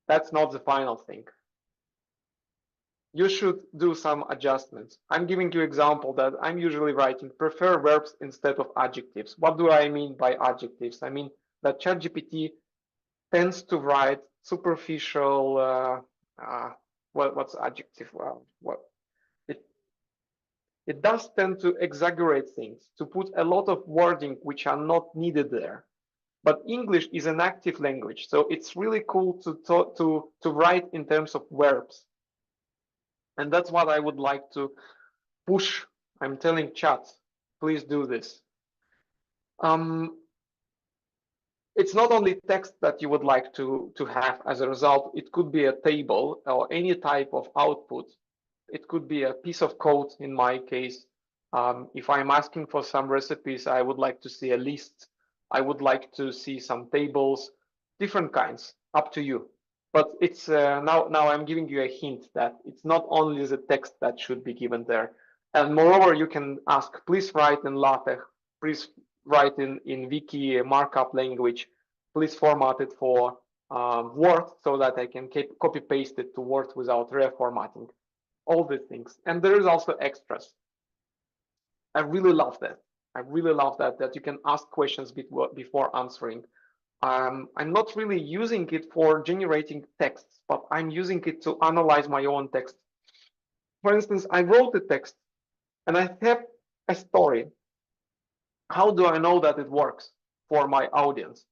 That's not the final thing. You should do some adjustments. I'm giving you an example that I'm usually writing prefer verbs instead of adjectives. What do I mean by adjectives? I mean that ChatGPT tends to write superficial, what's adjective? It does tend to exaggerate things, to put a lot of wording which are not needed there. But English is an active language, so it's really cool to write in terms of verbs. And that's what I would like to push. I'm telling chat, please do this. It's not only text that you would like to have as a result. It could be a table or any type of output. It could be a piece of code in my case. If I'm asking for some recipes, I would like to see a list. I would like to see some tables, different kinds, up to you. But it's now I'm giving you a hint that it's not only the text that should be given there. And moreover, you can ask, please write in LaTeX, please write in Wiki markup language, please format it for Word so that I can copy paste it to Word without reformatting. All these things. And there is also extras. I really love that. I really love that you can ask questions before answering. I'm not really using it for generating texts, but I'm using it to analyze my own text. For instance, I wrote a text and I have a story. How do I know that it works for my audience?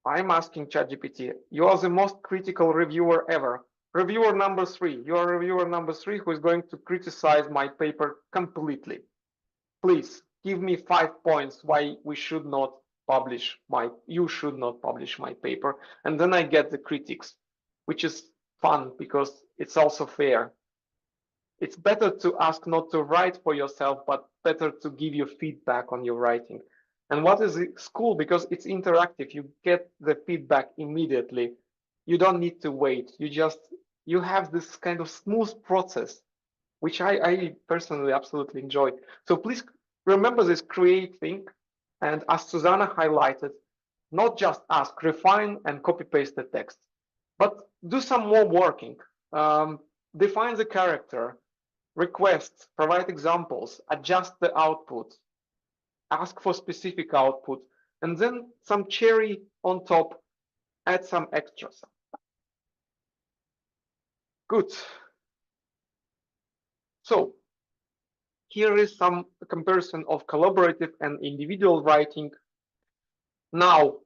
I'm asking ChatGPT, you are the most critical reviewer ever. Reviewer number 3, you are reviewer number 3 who is going to criticize my paper completely. Please give me 5 points why you should not publish my paper. And then I get the critics, which is fun because it's also fair. It's better to ask not to write for yourself, but better to give you feedback on your writing. And what is cool because it's interactive. You get the feedback immediately. You don't need to wait. You have this kind of smooth process, which I personally absolutely enjoy. So please remember this create thing. And as Susanna highlighted, not just ask, refine and copy paste the text, but do some more working. Define the character, request, provide examples, adjust the output, ask for specific output, and then some cherry on top, add some extras. Good. So here is some comparison of collaborative and individual writing. Now,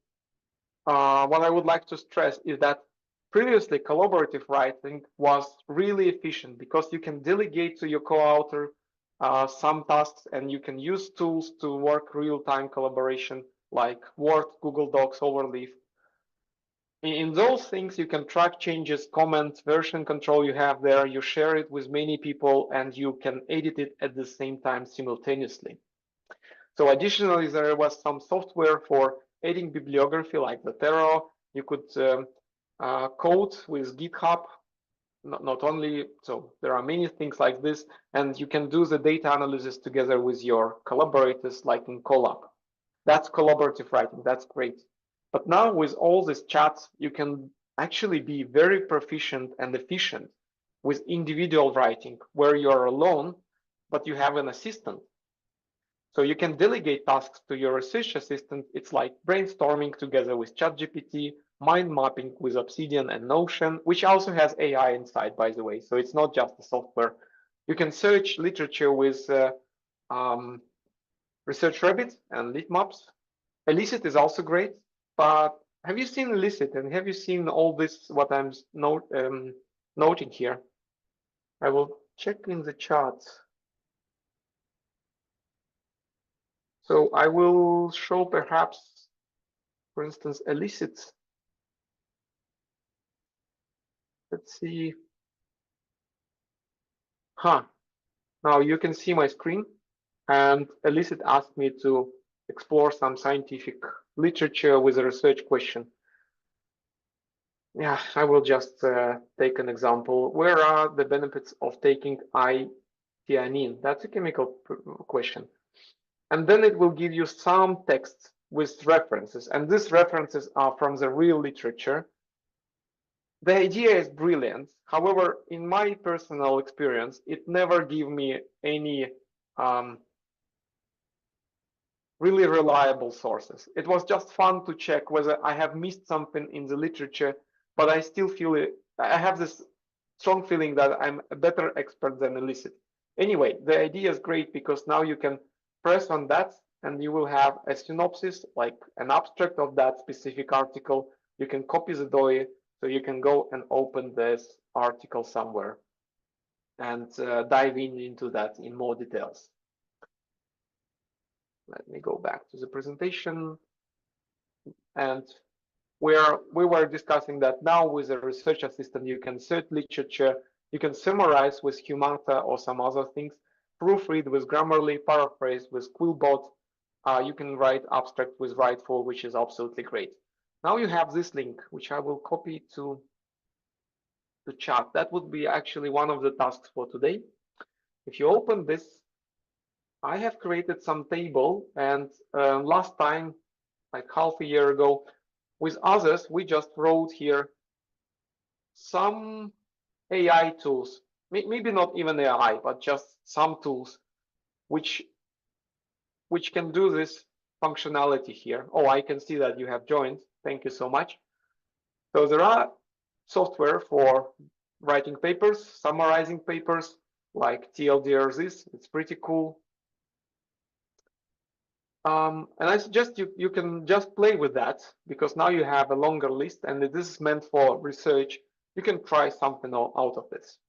what I would like to stress is that previously collaborative writing was really efficient because you can delegate to your co-author, some tasks, and you can use tools to work real-time collaboration like Word, Google Docs, Overleaf. In those things, you can track changes, comment, version control you have there, you share it with many people, and you can edit it at the same time simultaneously. So additionally, there was some software for editing bibliography like the Zotero. You could code with GitHub. Not only, so there are many things like this, and you can do the data analysis together with your collaborators like in Colab. That's collaborative writing, that's great. But now with all these chats, you can actually be very proficient and efficient with individual writing where you're alone, but you have an assistant. So you can delegate tasks to your research assistant. It's like brainstorming together with ChatGPT, mind mapping with Obsidian and Notion, which also has AI inside, by the way. So it's not just the software. You can search literature with Research Rabbit and Litmaps. Elicit is also great, but have you seen Elicit and have you seen all this, what I'm noting here? I will check in the chat. So I will show perhaps, for instance, Elicit. Let's see. Now you can see my screen, and Elicit asked me to explore some scientific literature with a research question. Yeah, I will just take an example. Where are the benefits of taking I-theanine? That's a chemical question. And then it will give you some text with references, and these references are from the real literature. The idea is brilliant. However, in my personal experience, it never gave me any really reliable sources. It was just fun to check whether I have missed something in the literature, but I still feel it. I have this strong feeling that I'm a better expert than Elicit. Anyway, the idea is great because now you can press on that and you will have a synopsis, like an abstract of that specific article. You can copy the DOI, so you can go and open this article somewhere and dive into that in more details. Let me go back to the presentation. And we were discussing that now with a research assistant, you can search literature, you can summarize with Humata or some other things, proofread with Grammarly, paraphrase with Quillbot. You can write abstract with Writeful, which is absolutely great. Now you have this link, which I will copy to the chat. That would be actually one of the tasks for today. If you open this, I have created some table, and last time, like half a year ago, with others, we just wrote here some AI tools, maybe not even AI, but just some tools which can do this functionality here. Oh, I can see that you have joined. Thank you so much. So there are software for writing papers, summarizing papers, like TLDRs. It's pretty cool. And I suggest you can just play with that, because now you have a longer list, and this is meant for research. You can try something out of this.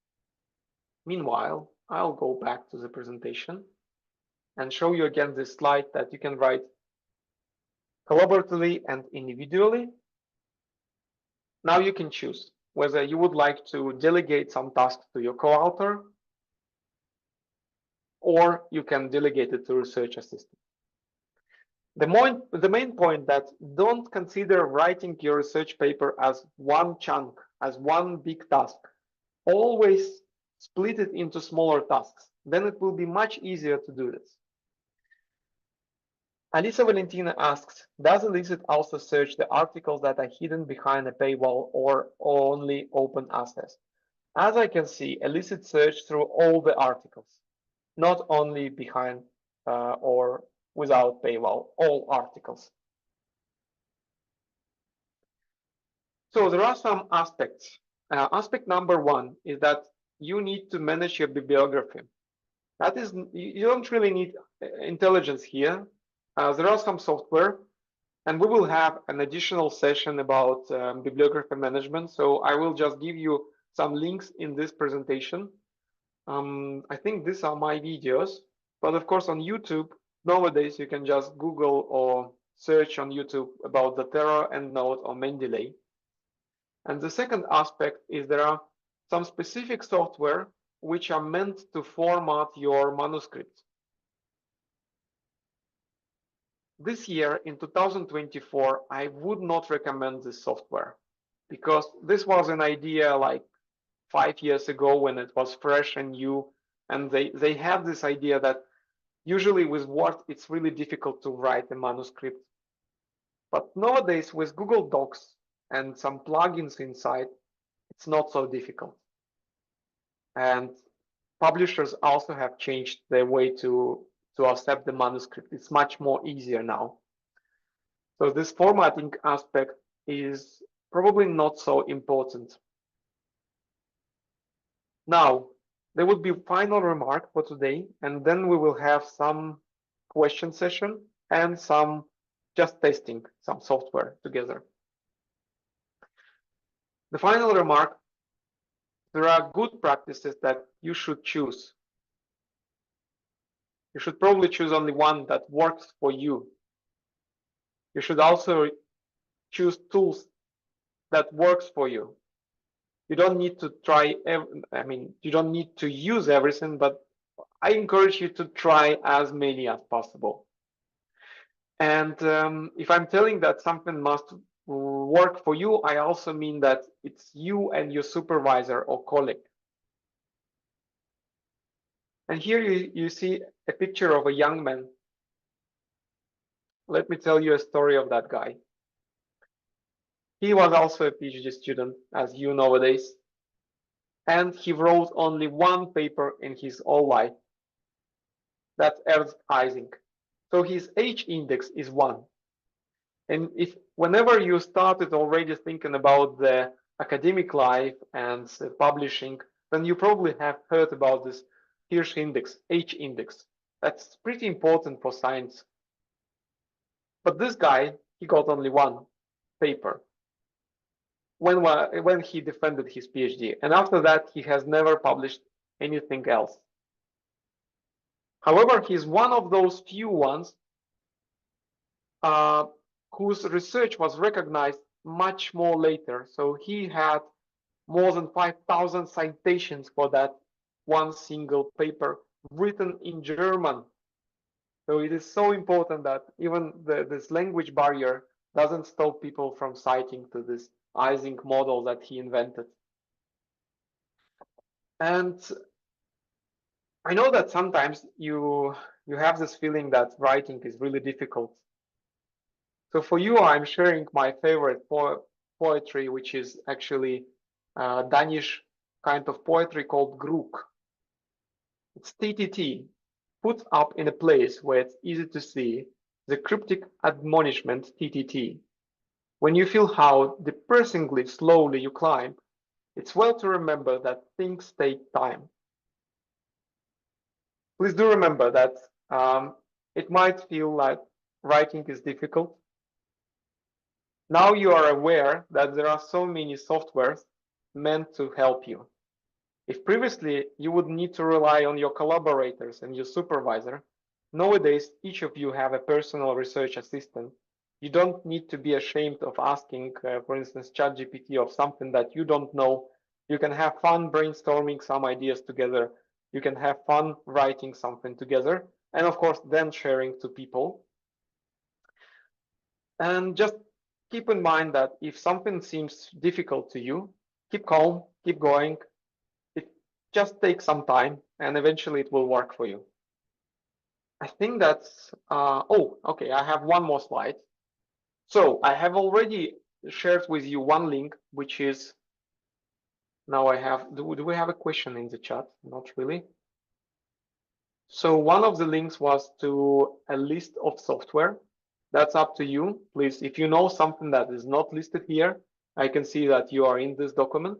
Meanwhile, I'll go back to the presentation and show you again this slide that you can write collaboratively and individually. Now you can choose whether you would like to delegate some tasks to your co-author, or you can delegate it to research assistant. The main point that don't consider writing your research paper as one chunk, as one big task. Always split it into smaller tasks. Then it will be much easier to do this. Alisa Valentina asks, does Elicit also search the articles that are hidden behind a paywall or only open access? As I can see, Elicit search through all the articles, not only behind or without paywall, all articles. So there are some aspects. Aspect number one is that you need to manage your bibliography. That is, you don't really need intelligence here. There are some software, and we will have an additional session about bibliography management. So I will just give you some links in this presentation. I think these are my videos, but of course on YouTube, nowadays you can just Google or search on YouTube about the Terra, EndNote, or Mendeley. And the second aspect is there are some specific software which are meant to format your manuscript. This year, in 2024, I would not recommend this software because this was an idea like 5 years ago when it was fresh and new. And they have this idea that usually with Word, it's really difficult to write a manuscript. But nowadays, with Google Docs and some plugins inside, it's not so difficult. And publishers also have changed their way to accept the manuscript. It's much more easier now. So this formatting aspect is probably not so important. Now, there would be a final remark for today, and then we will have some question session and some just testing some software together. The final remark, there are good practices that you should choose. You should probably choose only one that works for you. You should also choose tools that works for you. You don't need to try, you don't need to use everything, but I encourage you to try as many as possible. And if I'm telling that something must work for you, I also mean that it's you and your supervisor or colleague. And here you see a picture of a young man. Let me tell you a story of that guy. He was also a PhD student, as you nowadays, and he wrote only one paper in his whole life. That's Ernst Ising. So his H index is 1. And if whenever you started already thinking about the academic life and publishing, then you probably have heard about this Hirsch index, H index. That's pretty important for science. But this guy, he got only one paper when he defended his PhD. And after that, he has never published anything else. However, he's one of those few ones whose research was recognized much more later. So he had more than 5,000 citations for that one single paper written in German. So it is so important that even this language barrier doesn't stop people from citing to this Ising model that he invented. And I know that sometimes you have this feeling that writing is really difficult. So for you, I'm sharing my favorite poetry, which is actually Danish kind of poetry called Gruk. It's TTT, put up in a place where it's easy to see, the cryptic admonishment TTT. When you feel how depressingly slowly you climb, it's well to remember that things take time. Please do remember that it might feel like writing is difficult. Now you are aware that there are so many softwares meant to help you. If previously you would need to rely on your collaborators and your supervisor, nowadays each of you have a personal research assistant. You don't need to be ashamed of asking, for instance, ChatGPT of something that you don't know. You can have fun brainstorming some ideas together. You can have fun writing something together, and of course, then sharing to people. And just keep in mind that if something seems difficult to you, keep calm, keep going. It just takes some time, and eventually it will work for you. I think that's, oh, okay, I have one more slide. So I have already shared with you one link, which is, now I have, do we have a question in the chat? Not really. So one of the links was to a list of software. That's up to you. Please, if you know something that is not listed here, I can see that you are in this document.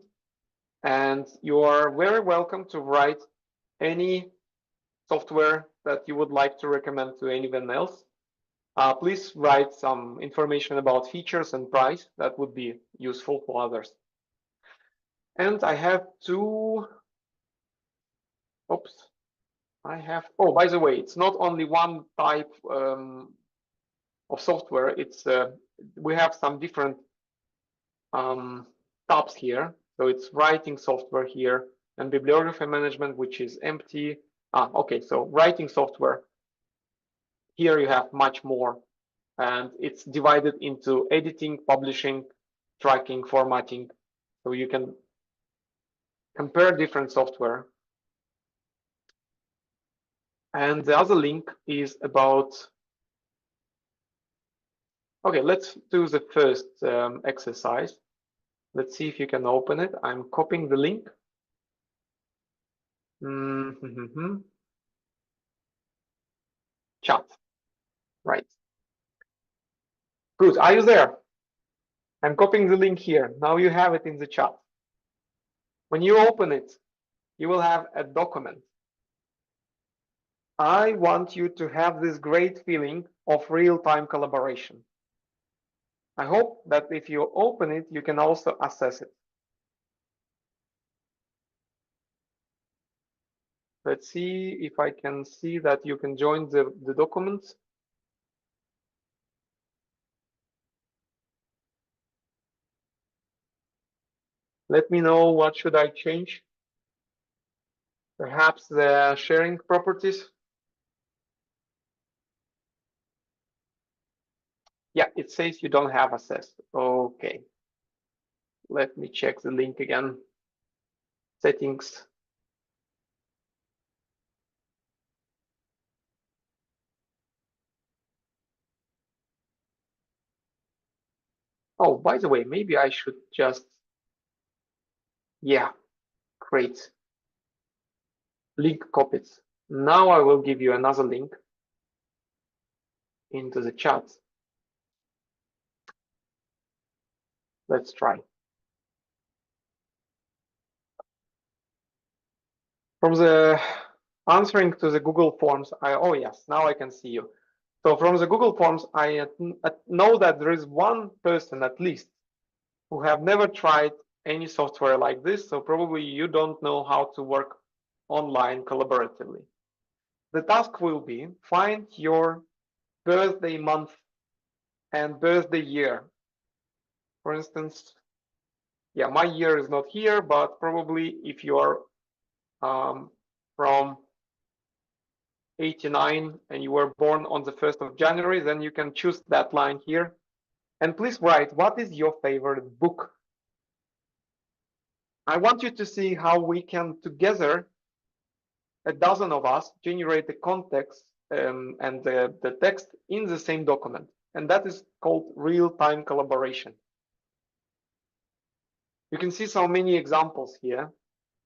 And you are very welcome to write any software that you would like to recommend to anyone else. Please write some information about features and price. That would be useful for others. And I have two Oops. I have, oh, by the way, it's not only one type of software. It's we have some different tabs here. So it's writing software here and bibliography management, which is empty. Okay, so writing software. Here you have much more, and it's divided into editing, publishing, tracking, formatting. So you can compare different software. And the other link is about, okay, let's do the first exercise. Let's see if you can open it. I'm copying the link. Chat, right. Good, are you there? I'm copying the link here. Now you have it in the chat. When you open it, you will have a document. I want you to have this great feeling of real-time collaboration. I hope that if you open it, you can also assess it. Let's see if I can see that you can join the document. Let me know what should I change. Perhaps the sharing properties. Yeah, it says you don't have access. Okay. Let me check the link again. Settings. Oh, by the way, maybe I should just, yeah, great. Link copied. Now I will give you another link into the chat. Let's try. From the answering to the Google Forms, oh yes, now I can see you. So from the Google Forms, I know that there is one person at least who have never tried any software like this. So probably you don't know how to work online collaboratively. The task will be find your birthday month and birthday year. For instance, yeah, my year is not here, but probably if you are from 89 and you were born on the 1st of January, then you can choose that line here. And please write, what is your favorite book? I want you to see how we can together, a dozen of us, generate the context and the text in the same document. And that is called real-time collaboration. You can see so many examples here.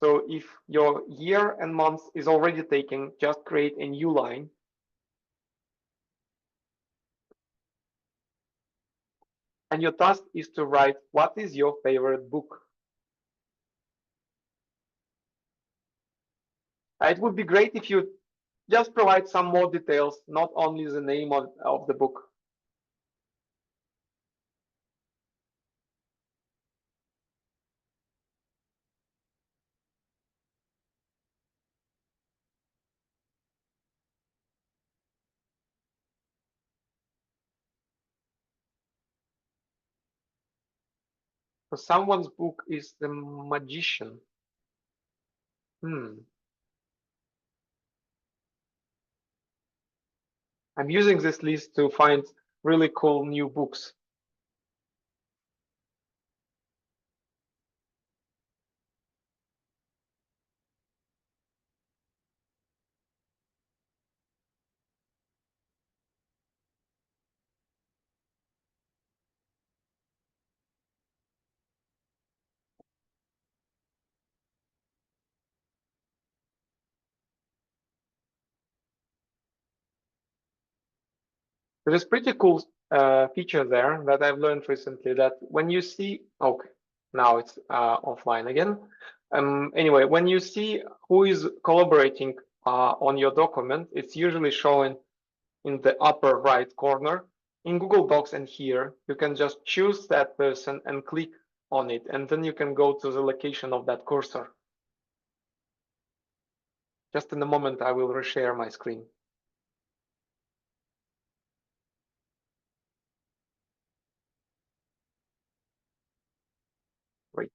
So if your year and month is already taken, just create a new line. And your task is to write, what is your favorite book? It would be great if you just provide some more details, not only the name of the book. So someone's book is The Magician. I'm using this list to find really cool new books. There is pretty cool feature there that I've learned recently, that when you see, okay, now it's offline again. Anyway, when you see who is collaborating on your document, it's usually showing in the upper right corner. In Google Docs and here, you can just choose that person and click on it, and then you can go to the location of that cursor. Just in a moment, I will reshare my screen. Great.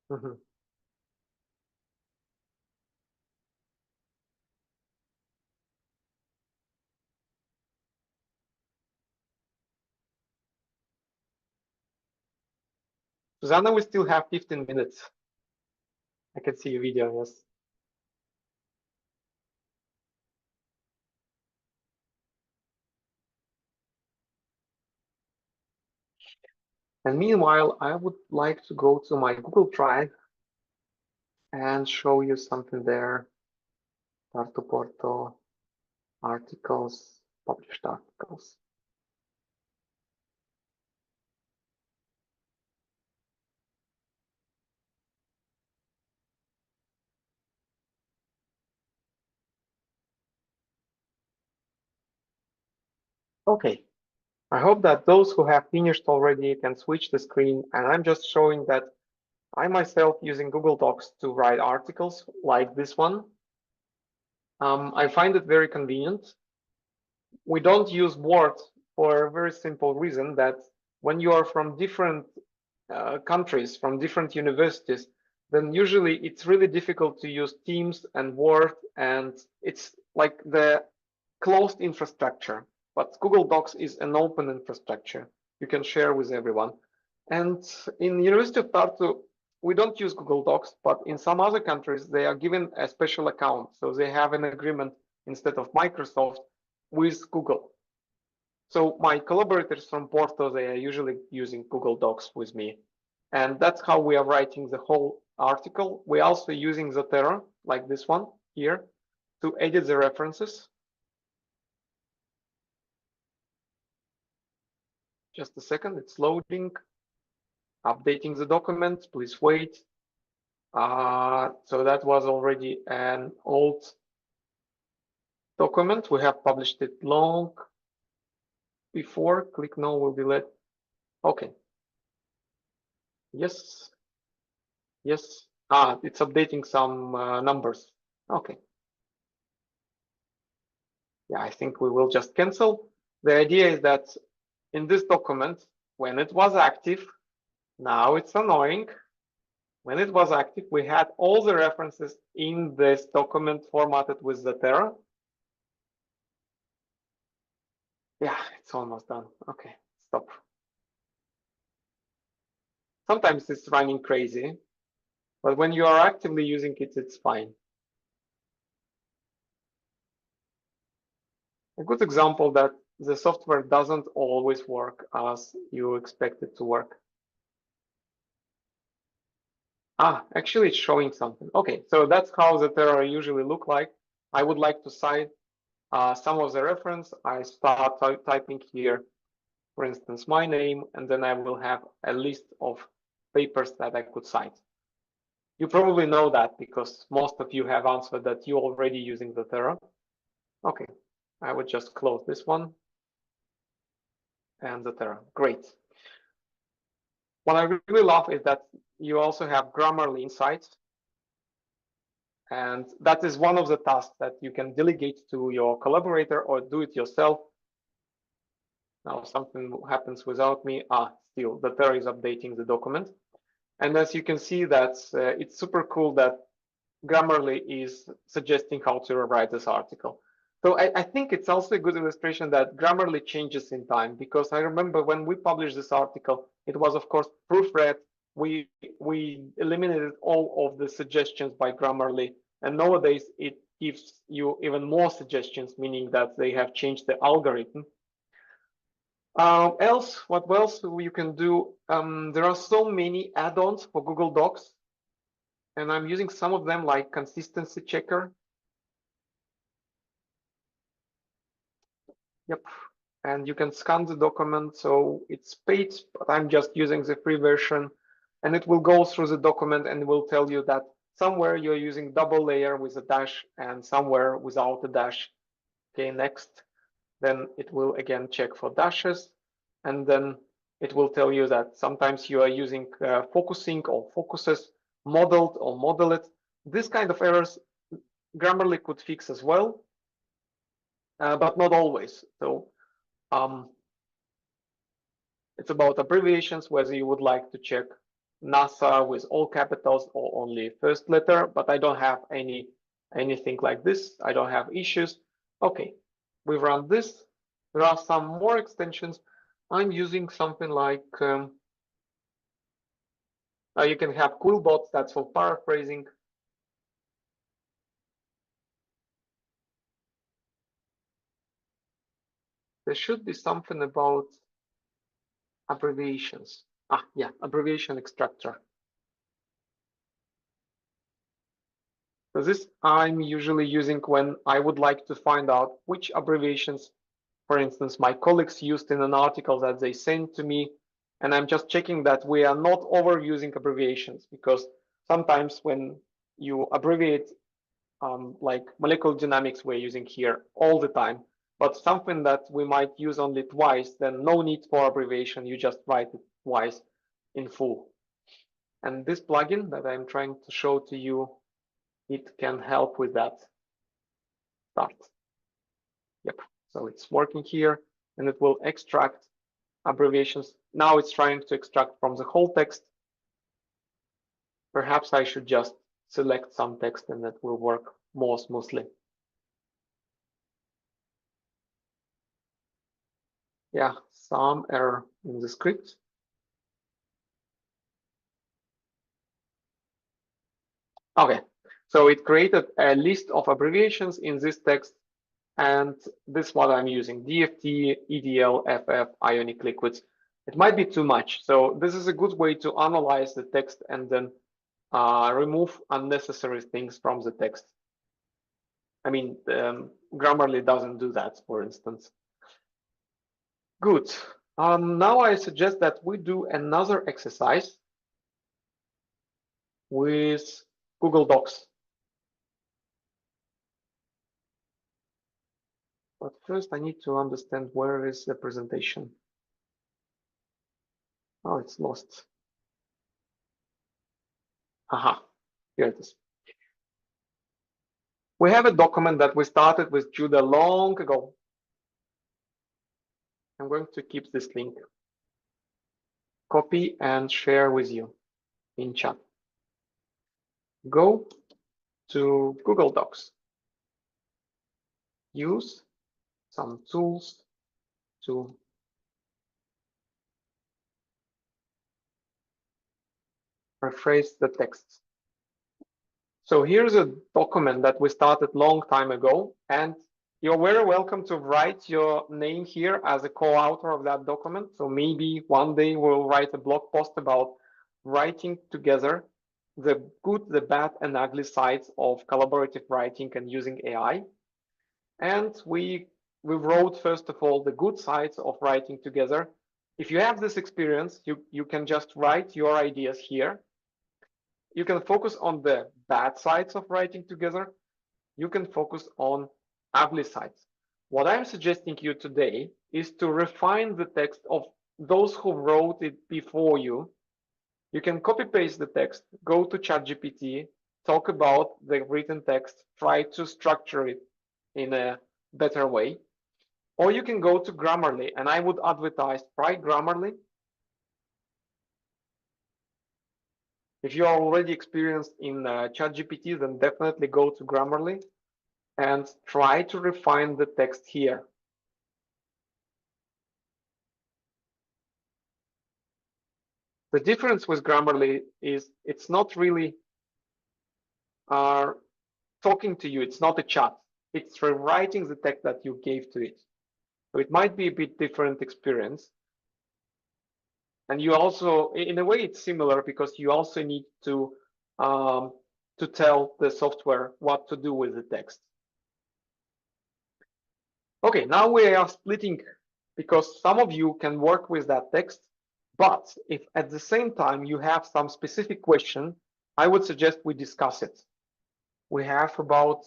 Mhm. Susanna, we still have 15 minutes. I can see your video, yes. And meanwhile, I would like to go to my Google Drive and show you something there. Tartu Porto, articles, published articles. Okay, I hope that those who have finished already can switch the screen, and I'm just showing that I myself using Google Docs to write articles like this one. I find it very convenient. We don't use Word for a very simple reason that when you are from different countries, from different universities, then usually it's really difficult to use Teams and Word, and it's like the closed infrastructure. But Google Docs is an open infrastructure you can share with everyone. And in University of Tartu, we don't use Google Docs, but in some other countries, they are given a special account. So they have an agreement instead of Microsoft with Google. So my collaborators from Porto, they are usually using Google Docs with me. And that's how we are writing the whole article. We're also using Zotero, like this one here, to edit the references. Just a second, it's loading, updating the document, please wait. So that was already an old document. We have published it long before. Click no will be let. Okay. Yes. Yes. It's updating some numbers. Okay. Yeah, I think we will just cancel. The idea is that in this document, when it was active, now it's annoying. When it was active, we had all the references in this document formatted with Zotero. Yeah, it's almost done. Okay, stop. Sometimes it's running crazy, but when you are actively using it, it's fine. A good example that the software doesn't always work as you expect it to work. Actually it's showing something. Okay, so that's how Zotero usually look like. I would like to cite some of the reference. I start typing here, for instance, my name, and then I will have a list of papers that I could cite. You probably know that because most of you have answered that you're already using Zotero. Okay, I would just close this one and Zotero. Great. What I really love is that you also have Grammarly insights. And that is one of the tasks that you can delegate to your collaborator or do it yourself. Now something happens without me. Still, Zotero is updating the document. And as you can see, that it's super cool that Grammarly is suggesting how to write this article. So I think it's also a good illustration that Grammarly changes in time, because I remember when we published this article, it was of course proofread. We eliminated all of the suggestions by Grammarly, and nowadays it gives you even more suggestions, meaning that they have changed the algorithm. What else you can do? There are so many add-ons for Google Docs, and I'm using some of them like consistency checker. Yep, and you can scan the document, so it's paid, but I'm just using the free version, and it will go through the document and will tell you that somewhere you're using double layer with a dash and somewhere without a dash. Okay, next. Then it will again check for dashes, and then it will tell you that sometimes you are using focusing or focuses, modeled or modeled. This kind of errors Grammarly could fix as well, but not always. So it's about abbreviations, whether you would like to check NASA with all capitals or only first letter, but I don't have anything like this. I don't have issues. Okay, we run this. There are some more extensions. I'm using something like, you can have Quillbots, that's for paraphrasing. There should be something about abbreviations. Yeah, abbreviation extractor. So this I'm usually using when I would like to find out which abbreviations, for instance, my colleagues used in an article that they sent to me. And I'm just checking that we are not overusing abbreviations, because sometimes when you abbreviate, like molecular dynamics, we're using here all the time, but something that we might use only twice, then no need for abbreviation. You just write it twice in full. And this plugin that I'm trying to show to you, it can help with that. Start. Yep. So it's working here, and it will extract abbreviations. Now it's trying to extract from the whole text. Perhaps I should just select some text and that will work more smoothly. Yeah, some error in the script. Okay, so it created a list of abbreviations in this text, and this is what I'm using: DFT, EDL, FF, ionic liquids. It might be too much, so this is a good way to analyze the text and then remove unnecessary things from the text. I mean, Grammarly doesn't do that, for instance. Good. Now I suggest that we do another exercise with Google Docs. But first I need to understand where is the presentation. Oh, it's lost. Aha, here it is. We have a document that we started with Judah long ago. I'm going to keep this link, copy and share with you in chat. Go to Google Docs. Use some tools to rephrase the text. So here's a document that we started long time ago, and you're very welcome to write your name here as a co-author of that document. So maybe one day we'll write a blog post about writing together the good, the bad, and ugly sides of collaborative writing and using AI. And we wrote, first of all, the good sides of writing together. If you have this experience, you can just write your ideas here. You can focus on the bad sides of writing together. You can focus on ugly sides. What I'm suggesting you today is to refine the text of those who wrote it before you. You can copy paste the text, go to ChatGPT, talk about the written text, try to structure it in a better way. Or you can go to Grammarly, and I would advertise, try Grammarly. If you are already experienced in ChatGPT, then definitely go to Grammarly and try to refine the text here. The difference with Grammarly is it's not really talking to you. It's not a chat. It's rewriting the text that you gave to it. So it might be a bit different experience. And you also, in a way, it's similar because you also need to tell the software what to do with the text. Okay, now we are splitting because some of you can work with that text, but if at the same time you have some specific question, I would suggest we discuss it. We have about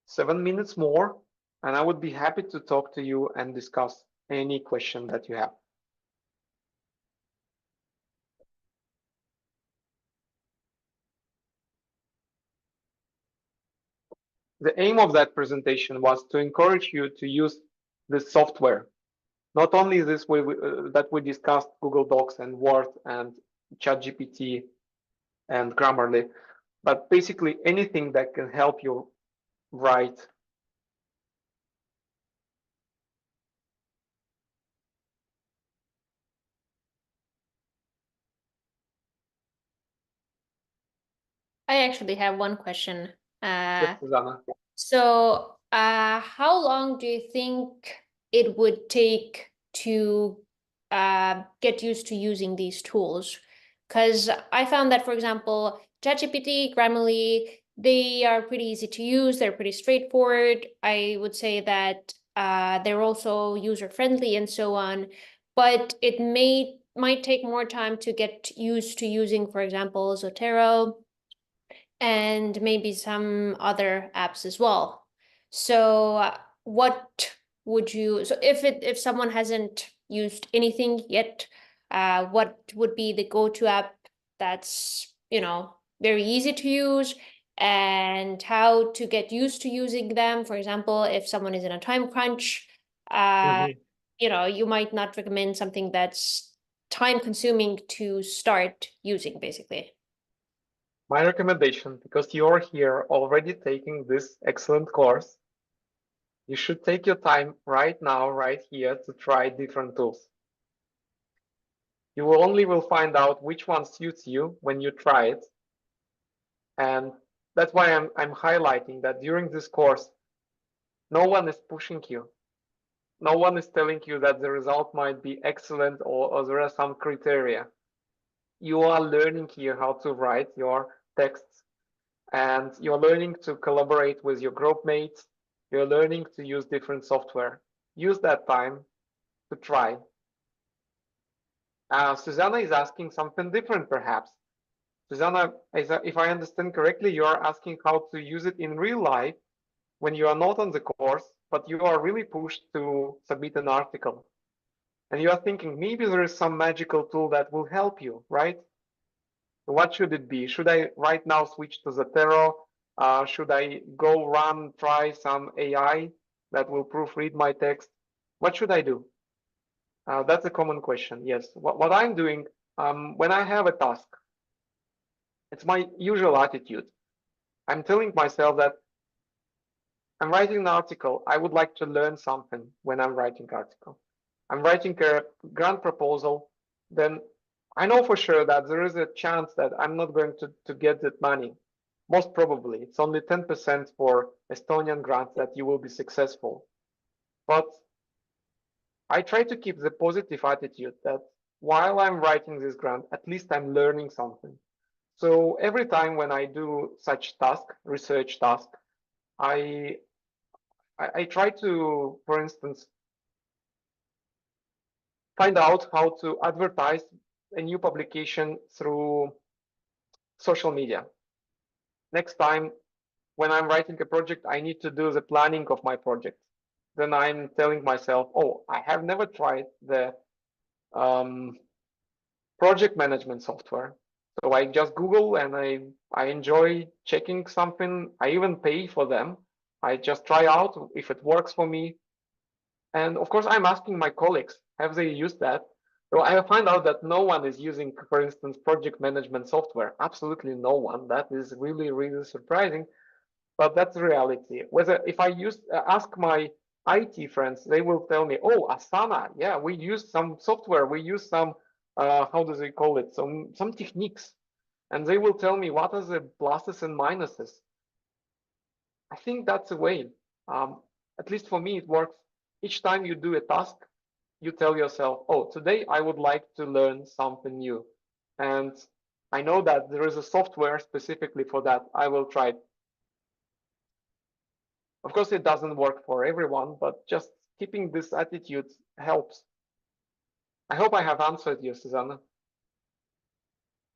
7 minutes more, and I would be happy to talk to you and discuss any question that you have. The aim of that presentation was to encourage you to use this software. Not only this way that we discussed Google Docs and Word and ChatGPT and Grammarly, but basically anything that can help you write. I actually have one question. Yes, Susanna. So, how long do you think it would take to get used to using these tools? Because I found that, for example, ChatGPT, Grammarly, they are pretty easy to use. They're pretty straightforward. I would say that they're also user-friendly and so on. But it might take more time to get used to using, for example, Zotero and maybe some other apps as well. So what would you, so if someone hasn't used anything yet, what would be the go-to app that's, very easy to use, and how to get used to using them? For example, if someone is in a time crunch, you might not recommend something that's time consuming to start using, basically. My recommendation, because you're here already taking this excellent course, you should take your time right now, right here, to try different tools. You will find out which one suits you when you try it. And that's why I'm highlighting that during this course, no one is pushing you. No one is telling you that the result might be excellent or there are some criteria. You are learning here how to write your texts, and you're learning to collaborate with your group mates. You're learning to use different software. Use that time to try. Susanna is asking something different, perhaps. Susanna, if I understand correctly, you are asking how to use it in real life when you are not on the course, but you are really pushed to submit an article. And you are thinking, maybe there is some magical tool that will help you, right? What should it be? Should I right now switch to Zotero? Should I go try some AI that will proofread my text? What should I do? That's a common question, yes. What I'm doing, when I have a task, it's my usual attitude. I'm telling myself that I'm writing an article. I would like to learn something when I'm writing article. I'm writing a grant proposal, then I know for sure that there is a chance that I'm not going to get that money. Most probably, it's only 10% for Estonian grants that you will be successful. But I try to keep the positive attitude that while I'm writing this grant, at least I'm learning something. So every time when I do such research task, I try to, for instance, find out how to advertise a new publication through social media. Next time, when I'm writing a project, I need to do the planning of my project. Then I'm telling myself, oh, I have never tried the project management software. So I just Google and I enjoy checking something. I even pay for them. I just try out if it works for me. And of course, I'm asking my colleagues, have they used that? So I find out that no one is using, for instance, project management software. Absolutely no one. That is really, really surprising. But that's the reality. Whether if I ask my IT friends, they will tell me, "Oh, Asana, yeah, we use some software, we use some, how do they call it, some techniques," and they will tell me what are the pluses and minuses. I think that's a way. At least for me, it works. Each time you do a task, you tell yourself, oh, today I would like to learn something new. And I know that there is a software specifically for that. I will try it. Of course, it doesn't work for everyone, but just keeping this attitude helps. I hope I have answered you, Susanna.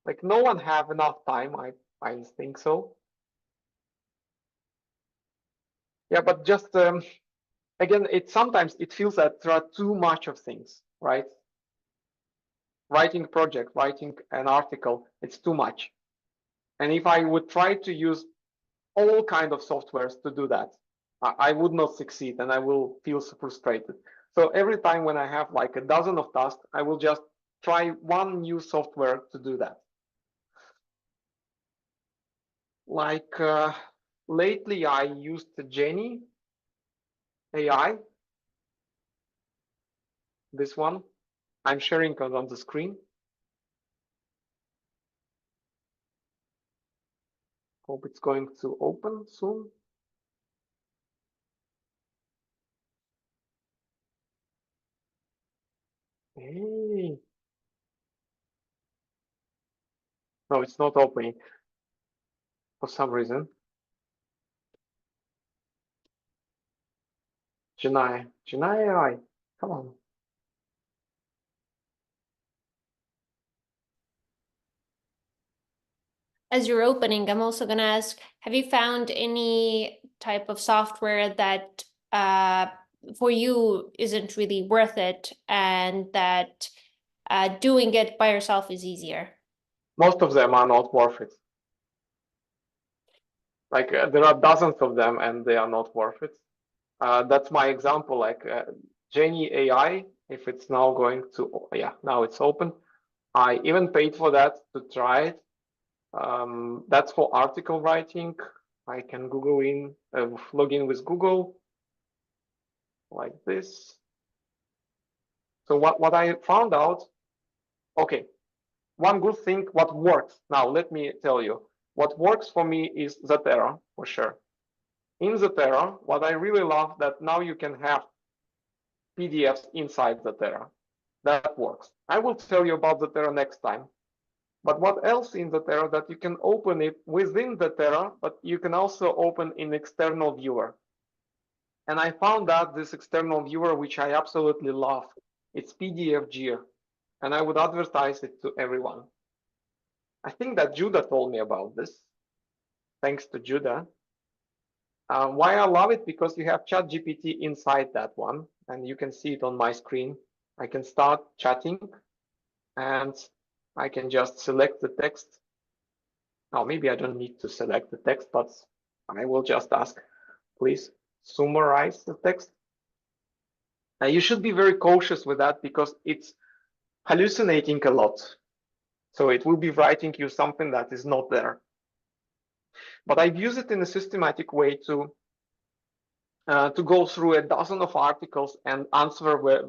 Like no one have enough time. I think so. Yeah, but just again, sometimes it feels that there are too much of things, right? Writing a project, writing an article, it's too much. And if I would try to use all kind of softwares to do that, I would not succeed and I will feel so frustrated. So every time when I have like a dozen of tasks, I will just try one new software to do that. Like lately I used Jenny AI, this one. I'm sharing it on the screen. Hope it's going to open soon. Hey. No, it's not opening for some reason. Janai AI, come on. As you're opening, I'm also going to ask, have you found any type of software that for you isn't really worth it and that doing it by yourself is easier? Most of them are not worth it. Like there are dozens of them and they are not worth it. That's my example, like Jenny AI, if it's now going to, yeah, now it's open. I even paid for that to try it. That's for article writing. I can log in with Google like this. So what I found out, okay, one good thing, what works. Now, let me tell you, what works for me is Zatera, for sure. In Zatera, what I really love that now you can have PDFs inside Zatera. That works. I will tell you about Zatera next time. But what else in Zatera that you can open it within Zatera, but you can also open in external viewer. And I found that this external viewer, which I absolutely love, it's PDFgear. And I would advertise it to everyone. I think that Judah told me about this. Thanks to Judah. Why I love it? Because you have ChatGPT inside that one, and you can see it on my screen. I can start chatting, and I can just select the text. Now, maybe I don't need to select the text, but I will just ask, please summarize the text. You should be very cautious with that because it's hallucinating a lot. So it will be writing you something that is not there. But I've used it in a systematic way to go through a dozen of articles and answer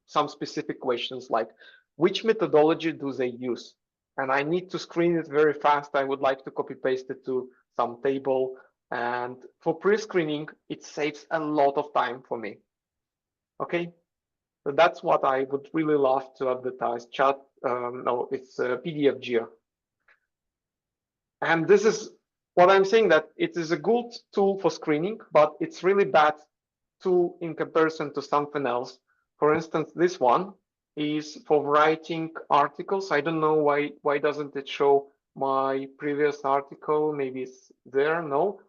some specific questions like which methodology do they use? And I need to screen it very fast. I would like to copy paste it to some table. And for pre-screening, it saves a lot of time for me. Okay, so that's what I would really love to advertise. No, it's PDFgear. And this is what I'm saying, that it is a good tool for screening, but it's really bad tool in comparison to something else. For instance, this one is for writing articles. I don't know why doesn't it show my previous article? Maybe it's there. No,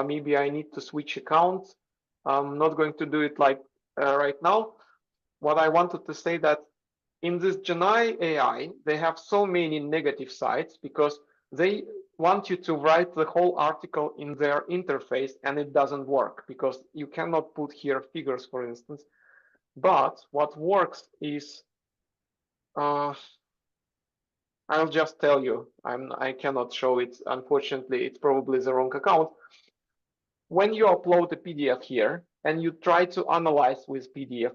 maybe I need to switch account. I'm not going to do it like right now. What I wanted to say that in this Genai AI, they have so many negative sides because they want you to write the whole article in their interface and it doesn't work because you cannot put here figures, for instance. But what works is, I'll just tell you, I cannot show it. Unfortunately, it's probably the wrong account. When you upload a PDF here and you try to analyze with PDF,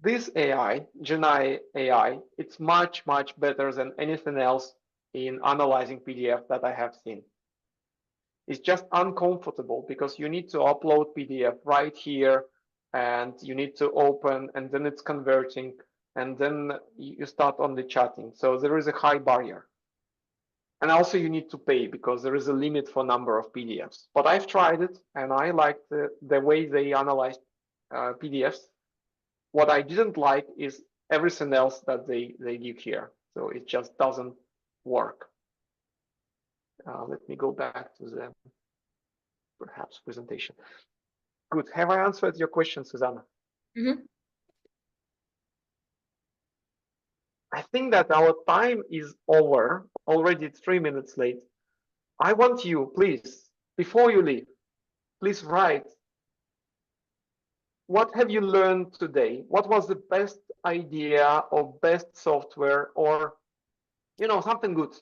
this AI, Genai AI, it's much, much better than anything else in analyzing PDF that I have seen. It's just uncomfortable because you need to upload PDF right here and you need to open and then it's converting and then you start on the chatting. So there is a high barrier. And also you need to pay because there is a limit for number of PDFs. But I've tried it and I like the way they analyze PDFs. What I didn't like is everything else that they give here. So it just doesn't work. Let me go back to the perhaps presentation. Good. Have I answered your question, Susanna? Mm-hmm. I think that our time is over, already 3 minutes late. I want you, please, before you leave, please write, what have you learned today? What was the best idea or best software or, you know, something good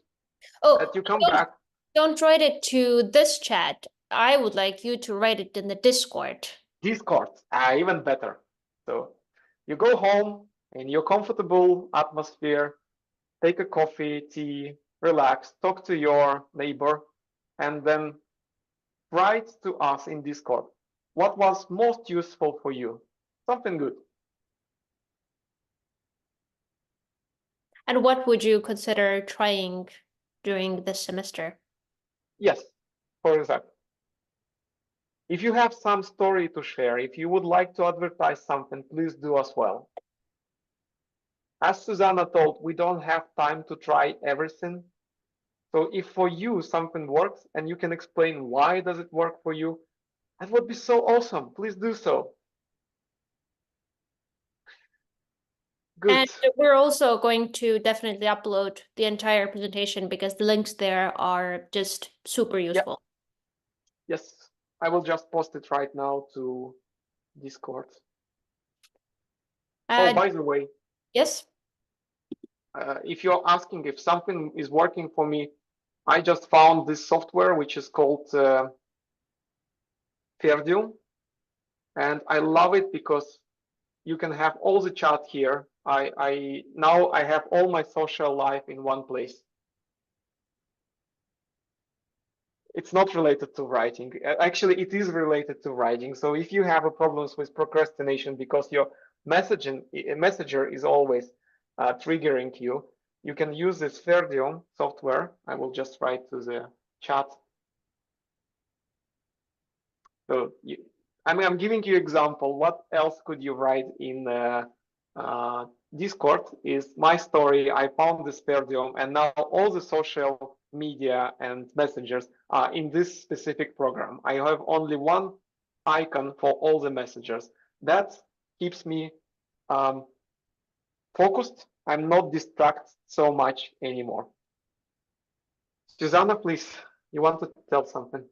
that you come back? Don't write it to this chat. I would like you to write it in the Discord. Discord, even better. So you go home in your comfortable atmosphere, take a coffee, tea, relax, talk to your neighbor, and then write to us in Discord. What was most useful for you? Something good. And what would you consider trying during this semester? Yes, for example. If you have some story to share, if you would like to advertise something, please do as well. As Susanna told, we don't have time to try everything. So if for you something works and you can explain why does it work for you, that would be so awesome. Please do so. Good. And we're also going to definitely upload the entire presentation because the links there are just super useful. Yeah. Yes, I will just post it right now to Discord. Oh, by the way. Yes. If you're asking if something is working for me, I just found this software which is called Ferdium, and I love it because you can have all the chat here. Now I have all my social life in one place. It's not related to writing. Actually, it is related to writing. So if you have a problems with procrastination because your messenger is always triggering you, you can use this Ferdium software. I will just write to the chat. So I'm giving you example. What else could you write in Discord is my story. I found this Ferdium and now all the social media and messengers are in this specific program. I have only one icon for all the messengers. That keeps me focused. I'm not distracted so much anymore. Susanna, please, you want to tell something?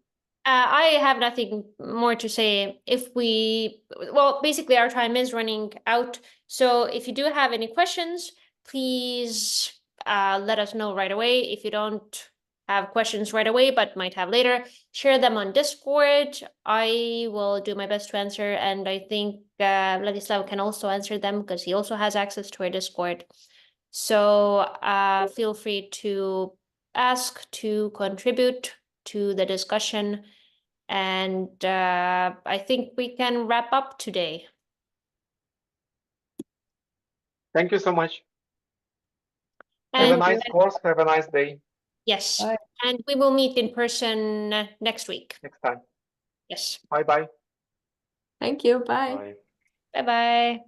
I have nothing more to say. Well, basically our time is running out. So if you do have any questions, please let us know right away. If you don't have questions right away, but might have later, share them on Discord. I will do my best to answer. And I think Vladislav can also answer them because he also has access to our Discord. So feel free to ask, to contribute to the discussion. And I think we can wrap up today. Thank you so much. And have a nice course. Have a nice day. Yes. Bye. And we will meet in person next week. Next time. Yes. Bye-bye. Thank you. Bye. Bye. Bye-bye.